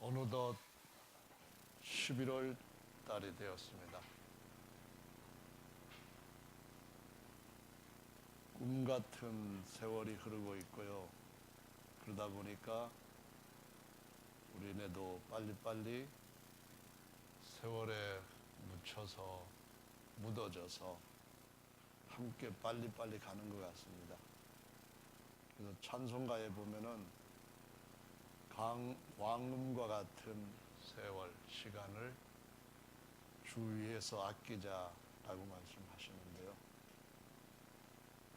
어느덧 11월 달이 되었습니다. 꿈 같은 세월이 흐르고 있고요. 그러다 보니까 우리네도 빨리빨리 세월에 묻어져서 함께 빨리빨리 가는 것 같습니다. 그래서 찬송가에 보면은 광음과 같은 세월, 시간을 주 위에서 아끼자라고 말씀하시는데요.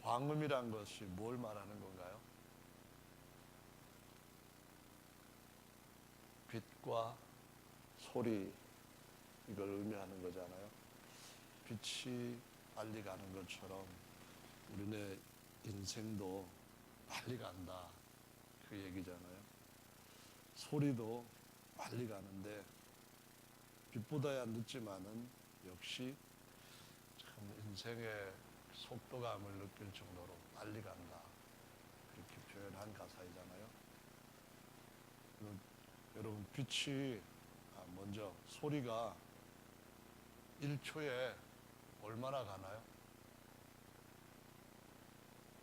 광음이란 것이 뭘 말하는 건가요? 빛과 소리, 이걸 의미하는 거잖아요. 빛이 빨리 가는 것처럼 우리네 인생도 빨리 간다, 그 얘기잖아요. 소리도 빨리 가는데 빛보다야 늦지만은 역시 참 인생의 속도감을 느낄 정도로 빨리 간다, 그렇게 표현한 가사이잖아요. 여러분, 빛이 먼저 소리가 1초에 얼마나 가나요?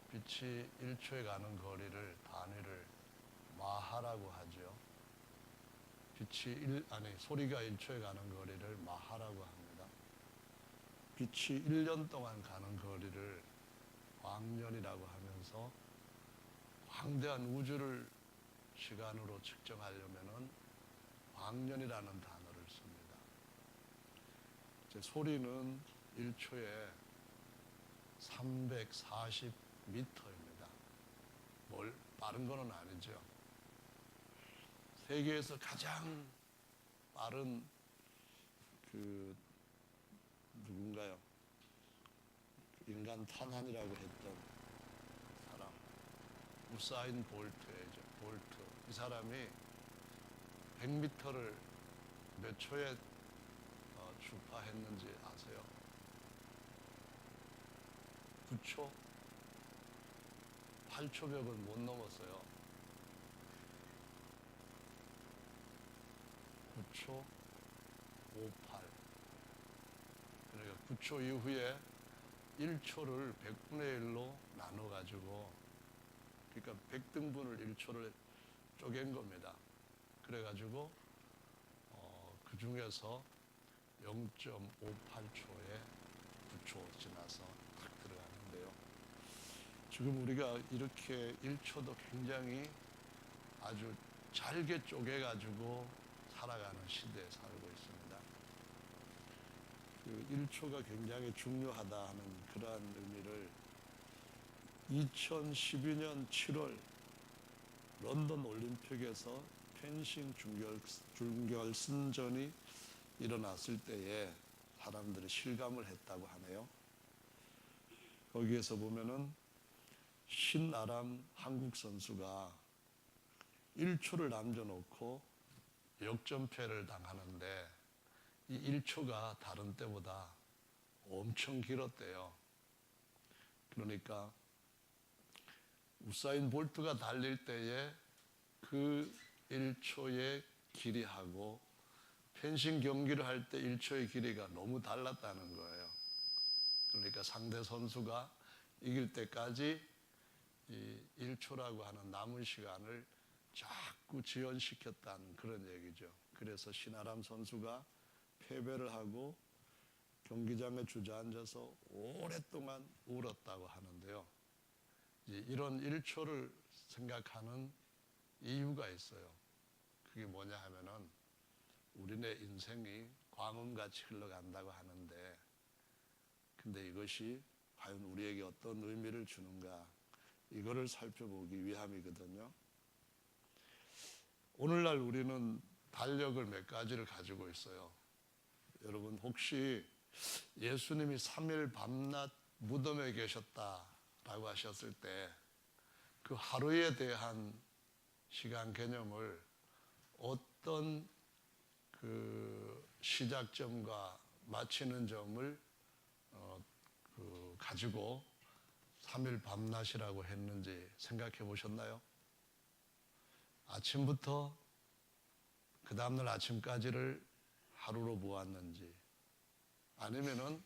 빛이 1초에 가는 거리를 단위를 마하라고 하죠. 소리가 1초에 가는 거리를 마하라고 합니다. 빛이 1년 동안 가는 거리를 광년이라고 하면서 광대한 우주를 시간으로 측정하려면은 광년이라는 단어를 씁니다. 소리는 1초에 340m입니다. 뭘 빠른 거는 아니죠. 세계에서 가장 빠른 누군가요? 인간 탄환이라고 했던 사람, 우사인 볼트죠. 볼트. 이 사람이 100m를 몇 초에 주파했는지 아세요? 9초? 8초벽은 못 넘었어요. 9초 58. 그러니까 9초 이후에 1초를 100분의 1로 나눠가지고, 그러니까 100등분을 1초를 쪼갠 겁니다. 그래가지고 그 중에서 0.58초에 9초 지나서 탁 들어가는데요. 지금 우리가 이렇게 1초도 굉장히 아주 잘게 쪼개가지고 살아가는 시대에 살고 있습니다. 1초가 굉장히 중요하다 하는 그러한 의미를 2012년 7월 런던 올림픽에서 펜싱 준결승전이 일어났을 때에 사람들이 실감을 했다고 하네요. 거기에서 보면은 신아람 한국 선수가 1초를 남겨놓고 역전패를 당하는데 이 1초가 다른 때보다 엄청 길었대요. 그러니까 우사인 볼트가 달릴 때에 그 1초의 길이하고 펜싱 경기를 할 때 1초의 길이가 너무 달랐다는 거예요. 그러니까 상대 선수가 이길 때까지 이 1초라고 하는 남은 시간을 자꾸 지연시켰다는 그런 얘기죠. 그래서 신아람 선수가 패배를 하고 경기장에 주저앉아서 오랫동안 울었다고 하는데요. 이런 1초를 생각하는 이유가 있어요. 그게 뭐냐 하면은 우리네 인생이 광음같이 흘러간다고 하는데, 근데 이것이 과연 우리에게 어떤 의미를 주는가, 이거를 살펴보기 위함이거든요. 오늘날 우리는 달력을 몇 가지를 가지고 있어요. 여러분, 혹시 예수님이 3일 밤낮 무덤에 계셨다라고 하셨을 때 그 하루에 대한 시간 개념을 어떤 그 시작점과 마치는 점을 가지고 3일 밤낮이라고 했는지 생각해 보셨나요? 아침부터 그 다음날 아침까지를 하루로 보았는지, 아니면은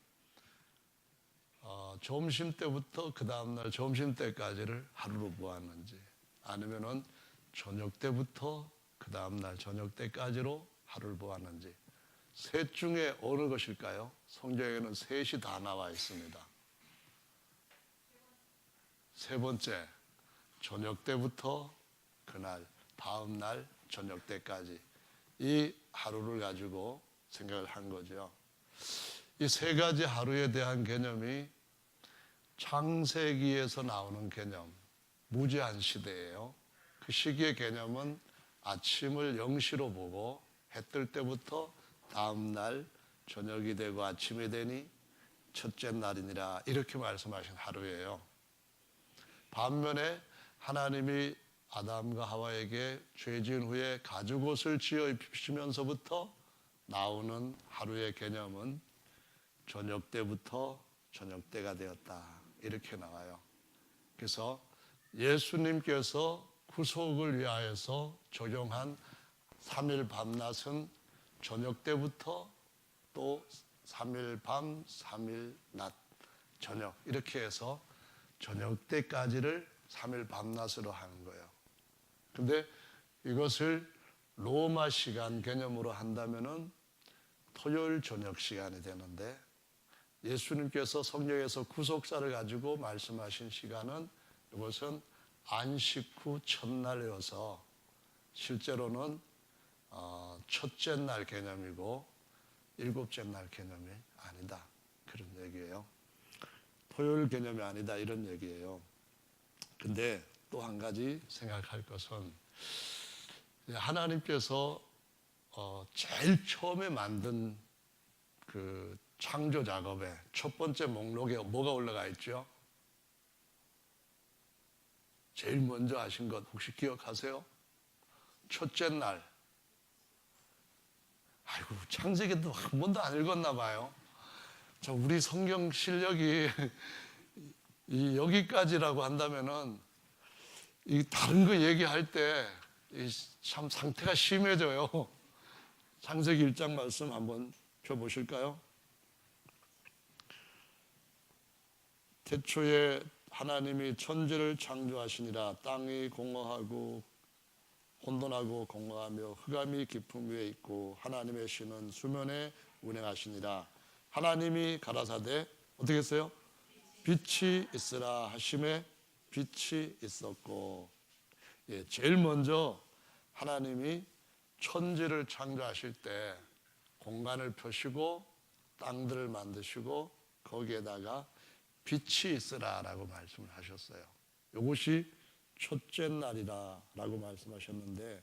점심 때부터 그 다음날 점심 때까지를 하루로 보았는지, 아니면은 저녁 때부터 그 다음날 저녁 때까지로 하루를 보았는지, 셋 중에 어느 것일까요? 성경에는 셋이 다 나와 있습니다. 세 번째, 저녁 때부터 그날 다음 날 저녁 때까지 이 하루를 가지고 생각을 한 거죠. 이 세 가지 하루에 대한 개념이 창세기에서 나오는 개념, 무제한 시대예요. 그 시기의 개념은 아침을 0시로 보고 해 뜰 때부터 다음 날 저녁이 되고 아침이 되니 첫째 날이니라, 이렇게 말씀하신 하루예요. 반면에 하나님이 아담과 하와에게 죄 지은 후에 가죽옷을 지어 입히시면서부터 나오는 하루의 개념은 저녁 때부터 저녁 때가 되었다, 이렇게 나와요. 그래서 예수님께서 구속을 위하여서 적용한 3일 밤낮은 저녁 때부터 또 3일 밤, 3일 낮, 저녁, 이렇게 해서 저녁 때까지를 3일 밤낮으로 하는 거예요. 근데 이것을 로마 시간 개념으로 한다면은 토요일 저녁 시간이 되는데, 예수님께서 성경에서 구속사를 가지고 말씀하신 시간은 이것은 안식 후 첫날이어서 실제로는 첫째 날 개념이고 일곱째 날 개념이 아니다, 그런 얘기예요. 토요일 개념이 아니다, 이런 얘기예요. 근데 또 한 가지 생각할 것은, 하나님께서 제일 처음에 만든 그 창조 작업의 첫 번째 목록에 뭐가 올라가 있죠? 제일 먼저 하신 것 혹시 기억하세요? 첫째 날. 아이고, 창세기도 한 번도 안 읽었나 봐요. 우리 성경 실력이 여기까지라고 한다면은 이 다른 거 얘기할 때 참 상태가 심해져요. 창세기 1장 말씀 한번 펴보실까요? 태초에 하나님이 천지를 창조하시니라. 땅이 공허하고 혼돈하고 공허하며 흑암이 깊음 위에 있고 하나님의 신은 수면에 운행하시니라. 하나님이 가라사대 어떻게 했어요? 빛이 있으라 하심에 빛이 있었고. 제일 먼저 하나님이 천지를 창조하실 때 공간을 펴시고 땅들을 만드시고 거기에다가 빛이 있으라라고 말씀을 하셨어요. 이것이 첫째 날이라고 말씀하셨는데,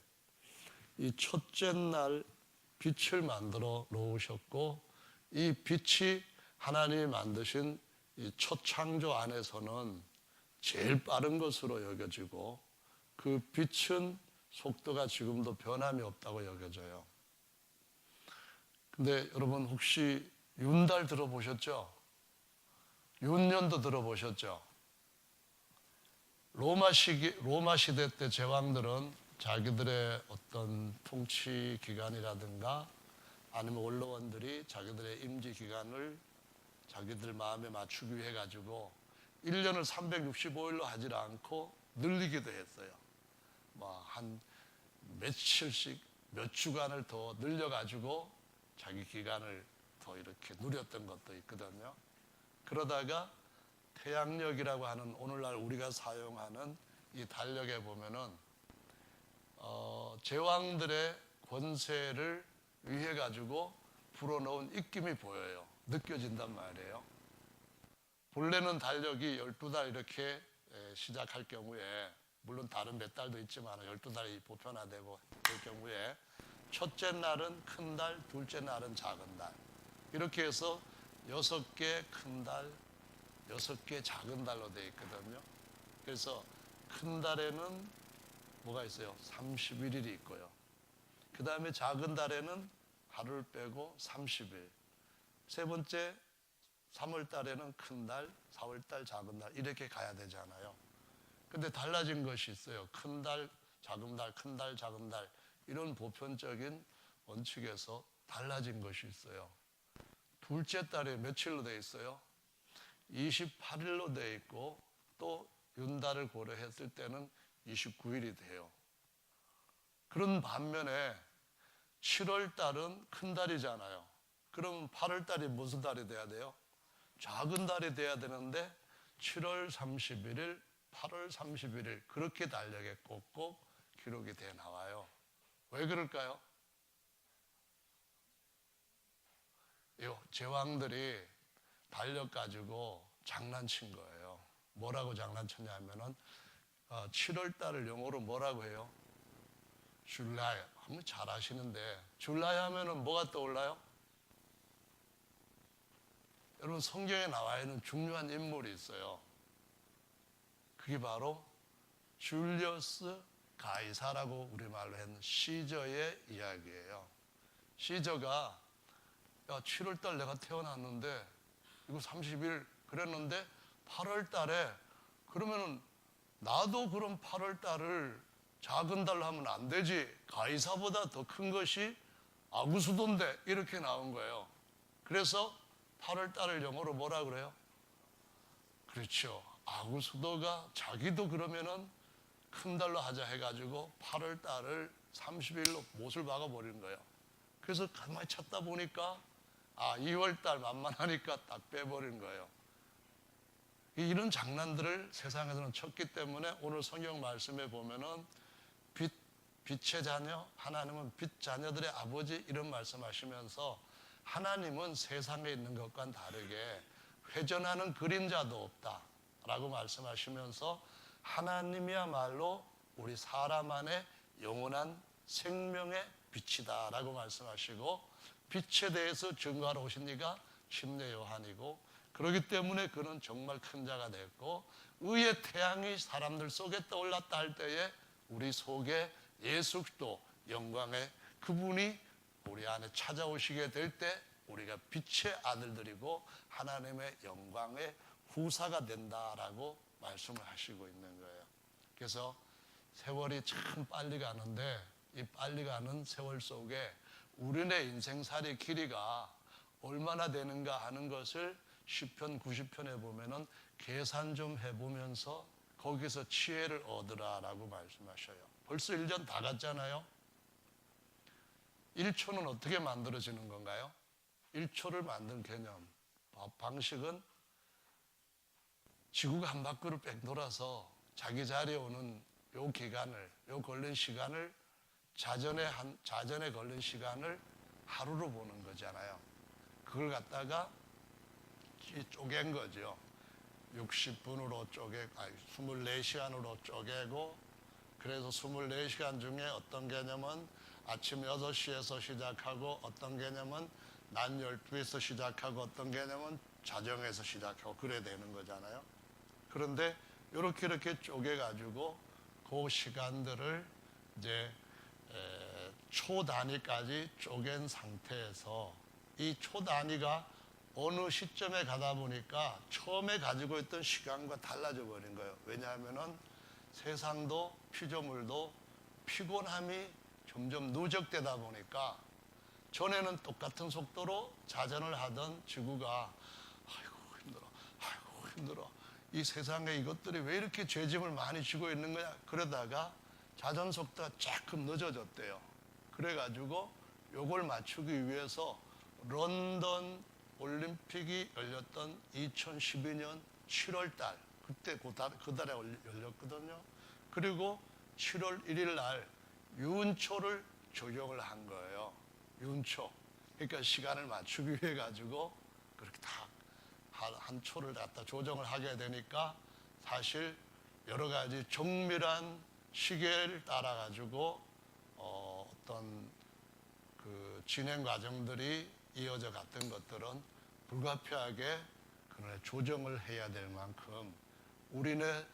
이 첫째 날 빛을 만들어 놓으셨고, 이 빛이 하나님이 만드신 이 첫 창조 안에서는 제일 빠른 것으로 여겨지고, 그 빛은 속도가 지금도 변함이 없다고 여겨져요. 근데 여러분 혹시 윤달 들어보셨죠? 윤년도 들어보셨죠? 로마 시대 때 제왕들은 자기들의 어떤 통치 기간이라든가 아니면 원로원들이 자기들의 임지 기간을 자기들 마음에 맞추기 위해 가지고 1년을 365일로 하지 않고 늘리기도 했어요. 한 며칠씩 몇 주간을 더 늘려가지고 자기 기간을 더 이렇게 누렸던 것도 있거든요. 그러다가 태양력이라고 하는 오늘날 우리가 사용하는 이 달력에 보면은 제왕들의 권세를 위해 가지고 불어넣은 입김이 보여요. 느껴진단 말이에요. 본래는 달력이 12달 이렇게 시작할 경우에, 물론 다른 몇 달도 있지만 12달이 보편화되고 될 경우에 첫째 날은 큰 달, 둘째 날은 작은 달, 이렇게 해서 6개 큰 달, 6개 작은 달로 되어 있거든요. 그래서 큰 달에는 뭐가 있어요? 31일이 있고요. 그 다음에 작은 달에는 하루를 빼고 30일. 세 번째 3월 달에는 큰 달, 4월 달 작은 달, 이렇게 가야 되잖아요. 근데 달라진 것이 있어요. 큰 달, 작은 달, 큰 달, 작은 달, 이런 보편적인 원칙에서 달라진 것이 있어요. 둘째 달에 며칠로 되어 있어요? 28일로 되어 있고 또 윤달을 고려했을 때는 29일이 돼요. 그런 반면에 7월 달은 큰 달이잖아요. 그럼 8월 달이 무슨 달이 돼야 돼요? 작은 달이 돼야 되는데 7월 31일, 8월 31일 그렇게 달력에 꼭꼭 기록이 돼 나와요. 왜 그럴까요? 제왕들이 달력 가지고 장난친 거예요. 뭐라고 장난쳤냐면은 7월 달을 영어로 뭐라고 해요? 줄라이. 한번 잘 아시는데 줄라이 하면은 뭐가 떠올라요? 여러분 성경에 나와 있는 중요한 인물이 있어요. 그게 바로 줄리어스 가이사라고 우리말로 했는 시저의 이야기예요. 시저가 7월 달 내가 태어났는데 이거 30일 그랬는데 8월 달에 그러면은 나도 그럼 8월 달을 작은 달로 하면 안 되지. 가이사보다 더 큰 것이 아구수도인데 이렇게 나온 거예요. 그래서 8월 달을 영어로 뭐라 그래요? 그렇죠. 아구수도가 자기도 그러면은 큰 달로 하자 해가지고 8월 달을 30일로 못을 박아버린 거예요. 그래서 가만히 찾다 보니까 2월 달 만만하니까 딱 빼버린 거예요. 이런 장난들을 세상에서는 쳤기 때문에 오늘 성경 말씀에 보면은 빛의 자녀, 하나님은 빛 자녀들의 아버지 이런 말씀하시면서 하나님은 세상에 있는 것과는 다르게 회전하는 그림자도 없다라고 말씀하시면서 하나님이야말로 우리 사람 안에 영원한 생명의 빛이다라고 말씀하시고 빛에 대해서 증거하러 오신 이가 침례 요한이고 그렇기 때문에 그는 정말 큰 자가 됐고 의의 태양이 사람들 속에 떠올랐다 할 때에 우리 속에 예수 그리스도 영광의 그분이 우리 안에 찾아오시게 될 때 우리가 빛의 아들들이고 하나님의 영광의 후사가 된다라고 말씀을 하시고 있는 거예요. 그래서 세월이 참 빨리 가는데 이 빨리 가는 세월 속에 우리네 인생살이 길이가 얼마나 되는가 하는 것을 시편 90편에 보면은 계산 좀 해보면서 거기서 지혜를 얻으라라고 말씀하셔요. 벌써 1년 다 갔잖아요. 1초는 어떻게 만들어지는 건가요? 1초를 만든 개념, 방식은 지구가 한 바퀴로 뺑 돌아서 자기 자리에 오는 요 기간을, 요 걸린 시간을 자전에 걸린 시간을 하루로 보는 거잖아요. 그걸 갖다가 쪼갠 거죠. 60분으로 24시간으로 쪼개고 그래서 24시간 중에 어떤 개념은 아침 6시에서 시작하고 어떤 개념은 낮 12시에서 시작하고 어떤 개념은 자정에서 시작하고 그래야 되는 거잖아요. 그런데 이렇게 쪼개가지고 그 시간들을 이제 초 단위까지 쪼갠 상태에서 이 초 단위가 어느 시점에 가다 보니까 처음에 가지고 있던 시간과 달라져 버린 거예요. 왜냐하면은 세상도 피조물도 피곤함이 점점 누적되다 보니까 전에는 똑같은 속도로 자전을 하던 지구가 아이고 힘들어 이 세상에 이것들이 왜 이렇게 죄짐을 많이 지고 있는 거냐 그러다가 자전 속도가 조금 늦어졌대요. 그래가지고 요걸 맞추기 위해서 런던 올림픽이 열렸던 2012년 7월 달 그때 그 달에 열렸거든요. 그리고 7월 1일 날 윤초를 조정을 한 거예요. 윤초. 그러니까 시간을 맞추기 위해 가지고 그렇게 다 한 초를 갖다 조정을 하게 되니까 사실 여러 가지 정밀한 시계를 따라 가지고 어떤 그 진행 과정들이 이어져 갔던 것들은 불가피하게 그런 조정을 해야 될 만큼 우리네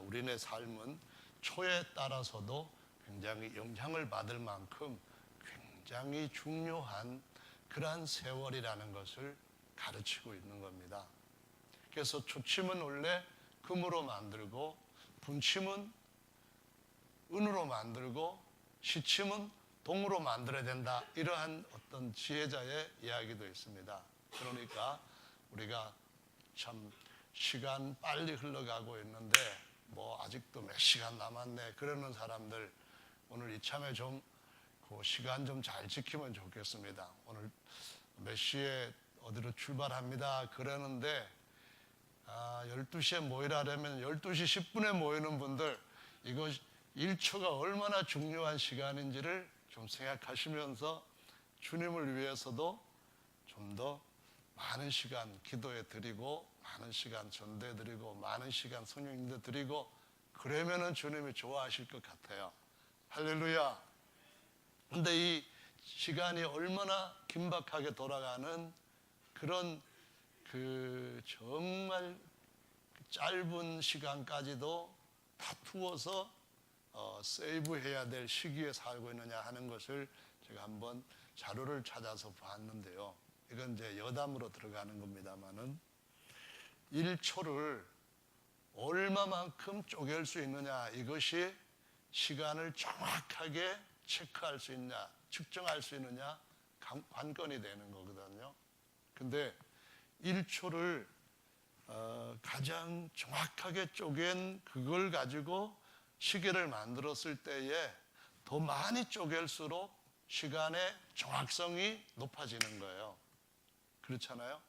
우리네 삶은 초에 따라서도 굉장히 영향을 받을 만큼 굉장히 중요한 그러한 세월이라는 것을 가르치고 있는 겁니다. 그래서 초침은 원래 금으로 만들고 분침은 은으로 만들고 시침은 동으로 만들어야 된다. 이러한 어떤 지혜자의 이야기도 있습니다. 그러니까 우리가 참 시간 빨리 흘러가고 있는데 뭐 아직도 몇 시간 남았네 그러는 사람들 오늘 이참에 좀 그 시간 좀 잘 지키면 좋겠습니다. 오늘 몇 시에 어디로 출발합니다 그러는데 12시에 모이라면 12시 10분에 모이는 분들 이거 1초가 얼마나 중요한 시간인지를 좀 생각하시면서 주님을 위해서도 좀 더 많은 시간 기도해 드리고 많은 시간 전도해 드리고 많은 시간 성령님들 드리고 그러면은 주님이 좋아하실 것 같아요. 할렐루야. 근데 이 시간이 얼마나 긴박하게 돌아가는 그런 그 정말 짧은 시간까지도 다투어서 세이브해야 될 시기에 살고 있느냐 하는 것을 제가 한번 자료를 찾아서 봤는데요. 이건 이제 여담으로 들어가는 겁니다만은 1초를 얼마만큼 쪼갤 수 있느냐 이것이 시간을 정확하게 체크할 수 있냐 측정할 수 있느냐 관건이 되는 거거든요. 근데 1초를 가장 정확하게 쪼갠 그걸 가지고 시계를 만들었을 때에 더 많이 쪼갤수록 시간의 정확성이 높아지는 거예요. 그렇잖아요.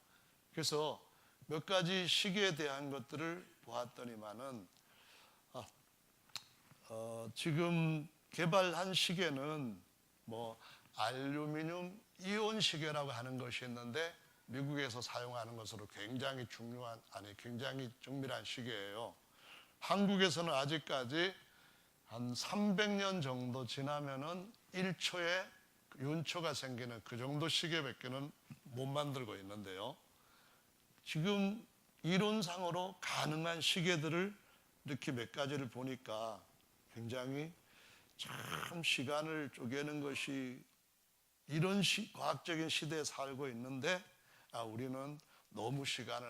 그래서 몇 가지 시계에 대한 것들을 보았더니만은 지금 개발한 시계는 뭐 알루미늄 이온 시계라고 하는 것이 있는데 미국에서 사용하는 것으로 굉장히 중요한 굉장히 정밀한 시계예요. 한국에서는 아직까지 한 300년 정도 지나면은 1초에 윤초가 생기는 그 정도 시계밖에는 못 만들고 있는데요. 지금 이론상으로 가능한 시계들을 이렇게 몇 가지를 보니까 굉장히 참 시간을 쪼개는 것이 이런 과학적인 시대에 살고 있는데 우리는 너무 시간을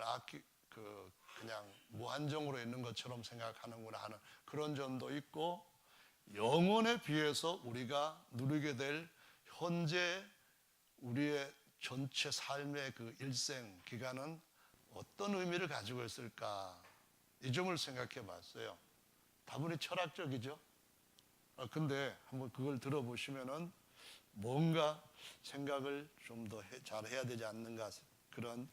그냥 무한정으로 있는 것처럼 생각하는구나 하는 그런 점도 있고 영혼에 비해서 우리가 누리게 될 현재 우리의 전체 삶의 그 일생 기간은 어떤 의미를 가지고 있을까 이 점을 생각해 봤어요. 다분히 철학적이죠. 근데 한번 그걸 들어보시면은 뭔가 생각을 좀 더 잘 해야 되지 않는가 그런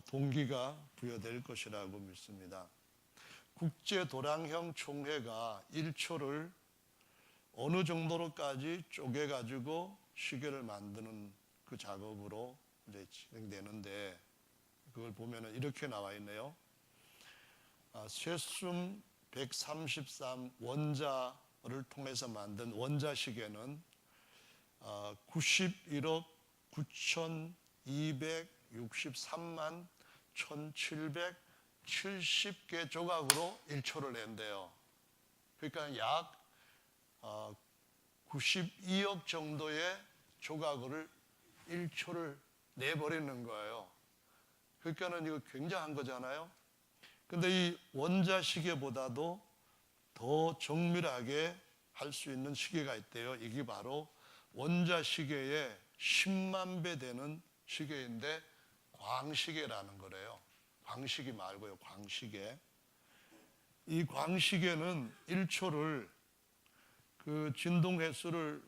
동기가 부여될 것이라고 믿습니다. 국제도량형 총회가 1초를 어느 정도로까지 쪼개가지고 시계를 만드는 그 작업으로 이제 진행되는데 그걸 보면은 이렇게 나와 있네요. 쇠숨 133 원자를 통해서 만든 원자 시계는 91억 9,263만 1,770개 조각으로 1초를 낸대요. 그러니까 약 92억 정도의 조각을 1초를 내버리는 거예요. 그러니까는 이거 굉장한 거잖아요. 근데 이 원자 시계보다도 더 정밀하게 할 수 있는 시계가 있대요. 이게 바로 원자 시계의 10만 배 되는 시계인데 광시계라는 거래요. 광시계 말고요. 광시계. 이 광시계는 1초를 그 진동 횟수를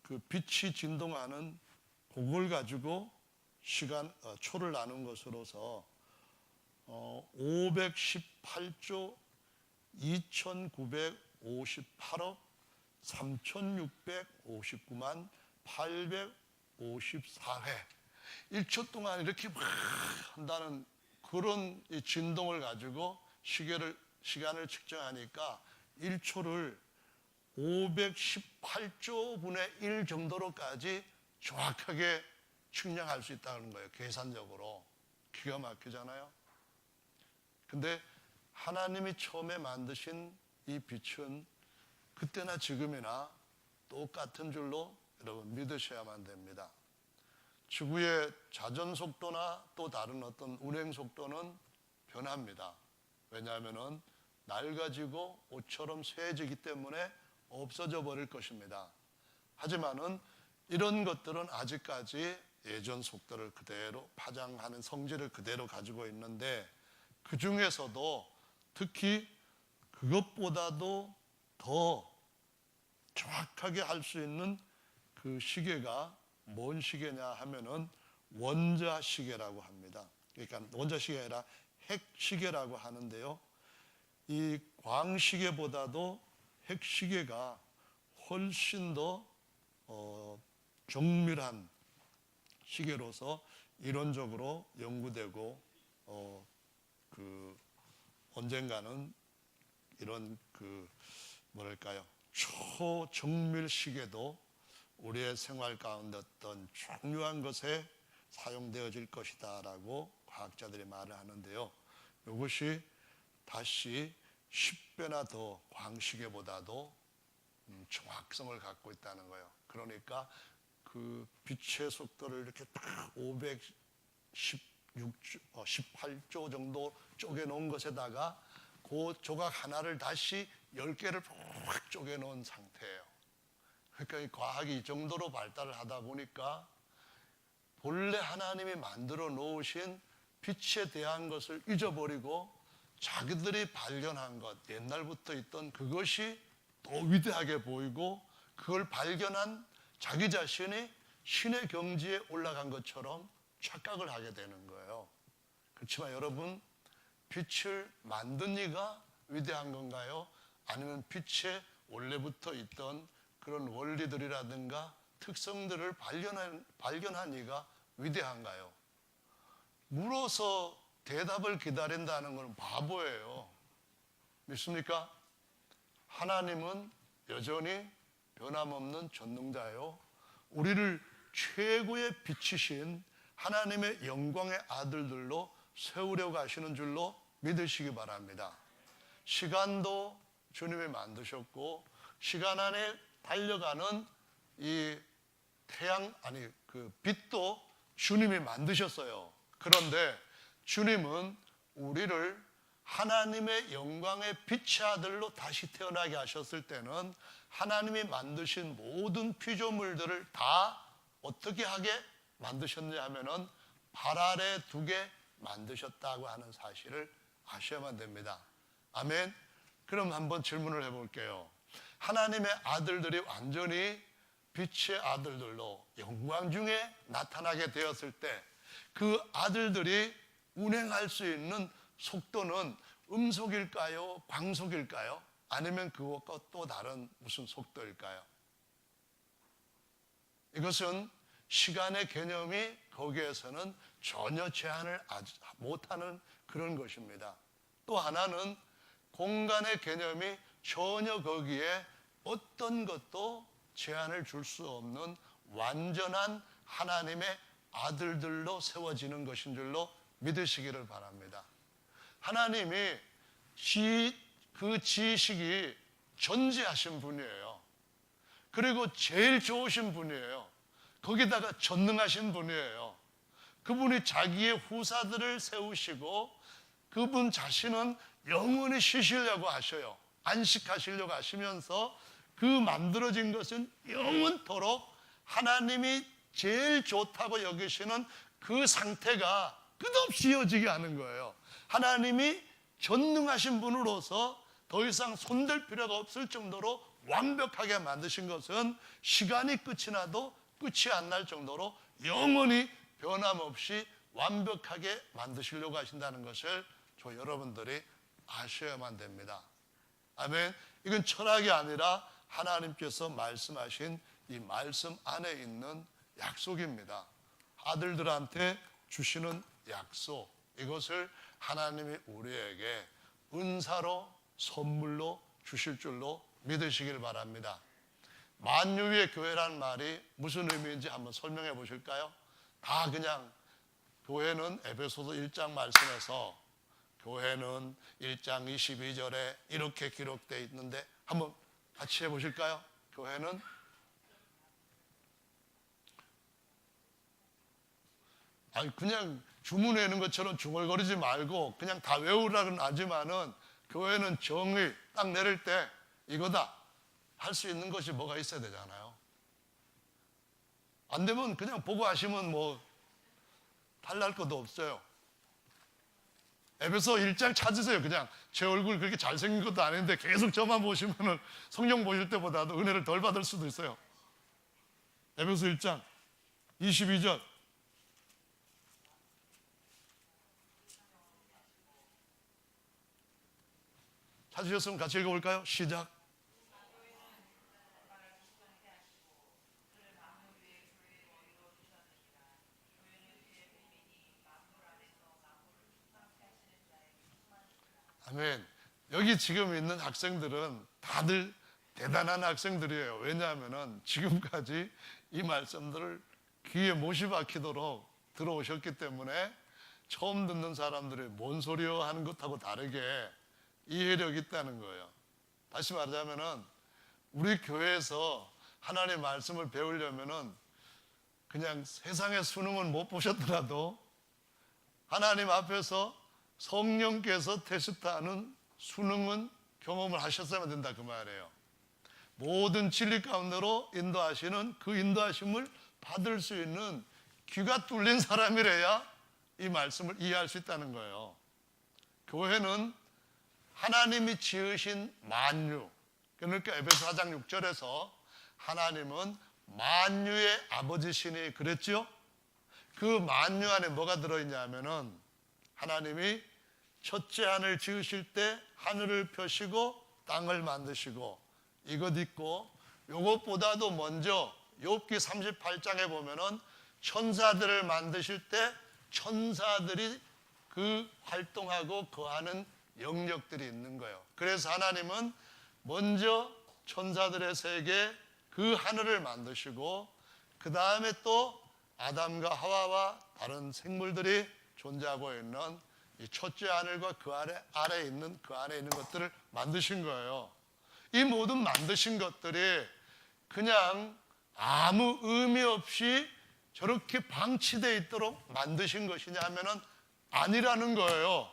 그 빛이 진동하는 그걸 가지고 초를 나눈 것으로서 518조 2,958억 3,659만 854회 1초 동안 이렇게 막 한다는 그런 진동을 가지고 시간을 측정하니까 1초를 518조 분의 1 정도로까지 정확하게 측량할 수 있다는 거예요. 계산적으로. 기가 막히잖아요. 근데 하나님이 처음에 만드신 이 빛은 그때나 지금이나 똑같은 줄로 여러분 믿으셔야만 됩니다. 지구의 자전 속도나 또 다른 어떤 운행 속도는 변합니다. 왜냐하면은 낡아지고 옷처럼 쇠해지기 때문에 없어져 버릴 것입니다. 하지만은 이런 것들은 아직까지 예전 속도를 그대로 파장하는 성질을 그대로 가지고 있는데, 그 중에서도 특히 그것보다도 더 정확하게 할 수 있는 그 시계가 뭔 시계냐 하면은 원자시계라고 합니다. 그러니까 원자시계가 아니라 핵시계라고 하는데요, 이 광시계보다도 핵시계가 훨씬 더 정밀한 시계로서 이론적으로 연구되고 언젠가는 이런 뭐랄까요, 초정밀 시계도 우리의 생활 가운데 어떤 중요한 것에 사용되어질 것이다라고 과학자들이 말을 하는데요, 이것이 다시 10배나 더 광시계보다도 정확성을 갖고 있다는 거예요. 그러니까 그 빛의 속도를 이렇게 딱 518조 정도 쪼개놓은 것에다가 그 조각 하나를 다시 10개를 확 쪼개놓은 상태예요. 그러니까 이 과학이 이 정도로 발달을 하다 보니까 본래 하나님이 만들어 놓으신 빛에 대한 것을 잊어버리고 자기들이 발견한 것, 옛날부터 있던 그것이 더 위대하게 보이고, 그걸 발견한 자기 자신이 신의 경지에 올라간 것처럼 착각을 하게 되는 거예요. 그렇지만 여러분, 빛을 만든 이가 위대한 건가요? 아니면 빛에 원래부터 있던 그런 원리들이라든가 특성들을 발견한 이가 위대한가요? 물어서 대답을 기다린다는 건 바보예요. 믿습니까? 하나님은 여전히 변함없는 전능자요, 우리를 최고의 빛이신 하나님의 영광의 아들들로 세우려고 하시는 줄로 믿으시기 바랍니다. 시간도 주님이 만드셨고, 시간 안에 달려가는 이 그 빛도 주님이 만드셨어요. 그런데 주님은 우리를 하나님의 영광의 빛의 아들로 다시 태어나게 하셨을 때는 하나님이 만드신 모든 피조물들을 다 어떻게 하게 만드셨냐 하면은 발 아래 두게 만드셨다고 하는 사실을 아셔야만 됩니다. 아멘. 그럼 한번 질문을 해볼게요. 하나님의 아들들이 완전히 빛의 아들들로 영광 중에 나타나게 되었을 때 그 아들들이 운행할 수 있는 속도는 음속일까요? 광속일까요? 아니면 그것과 또 다른 무슨 속도일까요? 이것은 시간의 개념이 거기에서는 전혀 제한을 못하는 그런 것입니다. 또 하나는 공간의 개념이 전혀 거기에 어떤 것도 제한을 줄 수 없는 완전한 하나님의 아들들로 세워지는 것인 줄로 믿으시기를 바랍니다. 하나님이 그 지식이 전지하신 분이에요. 그리고 제일 좋으신 분이에요. 거기다가 전능하신 분이에요. 그분이 자기의 후사들을 세우시고 그분 자신은 영원히 쉬시려고 하셔요. 안식하시려고 하시면서 그 만들어진 것은 영원토록 하나님이 제일 좋다고 여기시는 그 상태가 끝없이 이어지게 하는 거예요. 하나님이 전능하신 분으로서 더 이상 손댈 필요가 없을 정도로 완벽하게 만드신 것은 시간이 끝이 나도 끝이 안 날 정도로 영원히 변함없이 완벽하게 만드시려고 하신다는 것을 저 여러분들이 아셔야만 됩니다. 아멘. 이건 철학이 아니라 하나님께서 말씀하신 이 말씀 안에 있는 약속입니다. 아들들한테 주시는 약속, 이것을 하나님이 우리에게 은사로 선물로 주실 줄로 믿으시길 바랍니다. 만유의 교회란 말이 무슨 의미인지 한번 설명해 보실까요? 다 그냥 교회는 에베소서 1장 말씀에서 교회는 1장 22절에 이렇게 기록되어 있는데 한번 같이 해보실까요? 교회는 그냥 주문 외우는 것처럼 중얼거리지 말고 그냥 다 외우라고는 하지만은 교회는 정의 딱 내릴 때 이거다. 할 수 있는 것이 뭐가 있어야 되잖아요. 안 되면 그냥 보고 하시면 뭐 달랄 것도 없어요. 에베소 1장 찾으세요. 그냥 제 얼굴 그렇게 잘생긴 것도 아닌데 계속 저만 보시면은 성경 보실 때보다도 은혜를 덜 받을 수도 있어요. 에베소 1장 22절. 찾으셨으면 같이 읽어볼까요? 시작. 아멘. 여기 지금 있는 학생들은 다들 대단한 학생들이에요. 왜냐하면 지금까지 이 말씀들을 귀에 못이 박히도록 들어오셨기 때문에 처음 듣는 사람들이 뭔 소리요 하는 것하고 다르게 이해력이 있다는 거예요. 다시 말하자면 우리 교회에서 하나님의 말씀을 배우려면 그냥 세상의 수능은 못 보셨더라도 하나님 앞에서 성령께서 테스트하는 수능은 경험을 하셨어야 된다 그 말이에요. 모든 진리 가운데로 인도하시는 그 인도하심을 받을 수 있는 귀가 뚫린 사람이래야 이 말씀을 이해할 수 있다는 거예요. 교회는 하나님이 지으신 만유, 그러니까 에베소 4장 6절에서 하나님은 만유의 아버지시니 그랬죠? 그 만유 안에 뭐가 들어있냐면은 하나님이 첫째 하늘 지으실 때 하늘을 펴시고 땅을 만드시고 이것 있고, 요것보다도 먼저 욥기 38장에 보면은 천사들을 만드실 때 천사들이 그 활동하고 거하는 영역들이 있는 거예요. 그래서 하나님은 먼저 천사들의 세계 그 하늘을 만드시고 그 다음에 또 아담과 하와와 다른 생물들이 존재하고 있는 이 첫째 하늘과 그 아래에 있는 그 안에 있는 것들을 만드신 거예요. 이 모든 만드신 것들이 그냥 아무 의미 없이 저렇게 방치되어 있도록 만드신 것이냐 하면은 아니라는 거예요.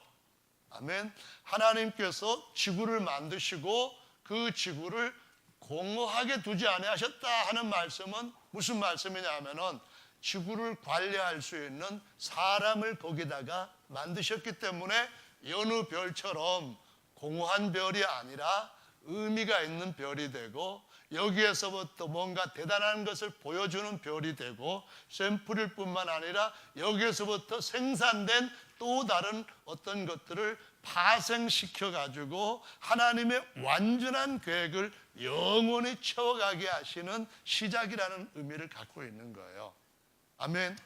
아멘. 하나님께서 지구를 만드시고 그 지구를 공허하게 두지 아니하셨다 하는 말씀은 무슨 말씀이냐 하면은 지구를 관리할 수 있는 사람을 거기다가 만드셨기 때문에 여느 별처럼 공허한 별이 아니라 의미가 있는 별이 되고 여기에서부터 뭔가 대단한 것을 보여주는 별이 되고 샘플일 뿐만 아니라 여기에서부터 생산된 또 다른 어떤 것들을 파생시켜 가지고 하나님의 완전한 계획을 영원히 채워가게 하시는 시작이라는 의미를 갖고 있는 거예요. 아멘.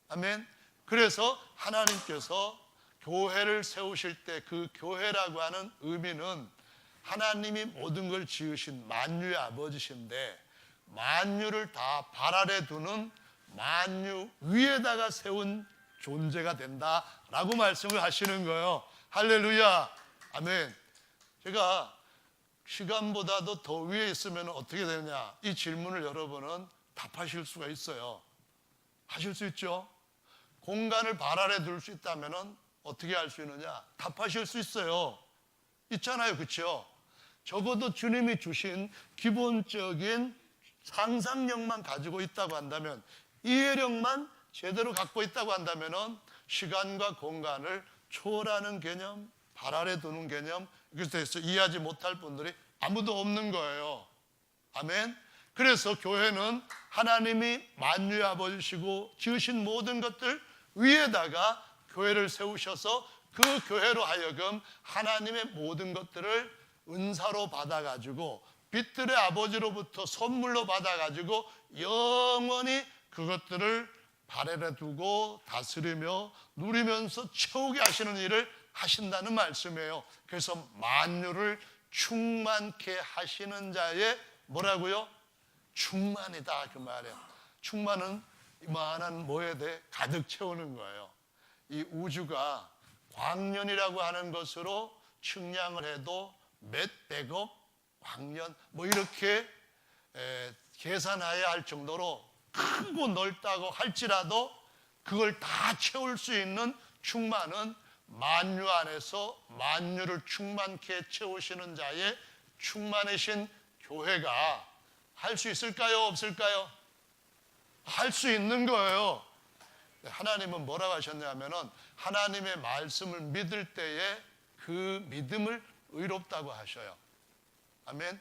아멘. 그래서 하나님께서 교회를 세우실 때 그 교회라고 하는 의미는 하나님이 모든 걸 지으신 만유의 아버지신데 만유를 다 발 아래 두는 만유 위에다가 세운 존재가 된다라고 말씀을 하시는 거예요. 할렐루야. 아멘. 제가 시간보다도 더 위에 있으면 어떻게 되느냐 이 질문을 여러분은 답하실 수가 있어요. 하실 수 있죠. 공간을 발 아래 둘 수 있다면 어떻게 할 수 있느냐 답하실 수 있어요. 있잖아요. 그렇죠? 적어도 주님이 주신 기본적인 상상력만 가지고 있다고 한다면 이해력만 제대로 갖고 있다고 한다면 시간과 공간을 초월하는 개념, 발 아래 두는 개념 그래서 이해하지 못할 분들이 아무도 없는 거예요. 아멘. 그래서 교회는 하나님이 만유의 아버지시고 지으신 모든 것들 위에다가 교회를 세우셔서 그 교회로 하여금 하나님의 모든 것들을 은사로 받아가지고 빛들의 아버지로부터 선물로 받아가지고 영원히 그것들을 발에 두고 다스리며 누리면서 채우게 하시는 일을 하신다는 말씀이에요. 그래서 만유를 충만케 하시는 자의 뭐라고요? 충만이다 그 말이에요. 충만은 이만한 뭐에 대해 가득 채우는 거예요. 이 우주가 광년이라고 하는 것으로 측량을 해도 몇백억 광년 뭐 이렇게 계산해야 할 정도로 크고 넓다고 할지라도 그걸 다 채울 수 있는 충만은 만유 안에서 만유를 충만케 채우시는 자의 충만하신 교회가 할 수 있을까요? 없을까요? 할 수 있는 거예요. 하나님은 뭐라고 하셨냐면은 하나님의 말씀을 믿을 때에 그 믿음을 의롭다고 하셔요. 아멘.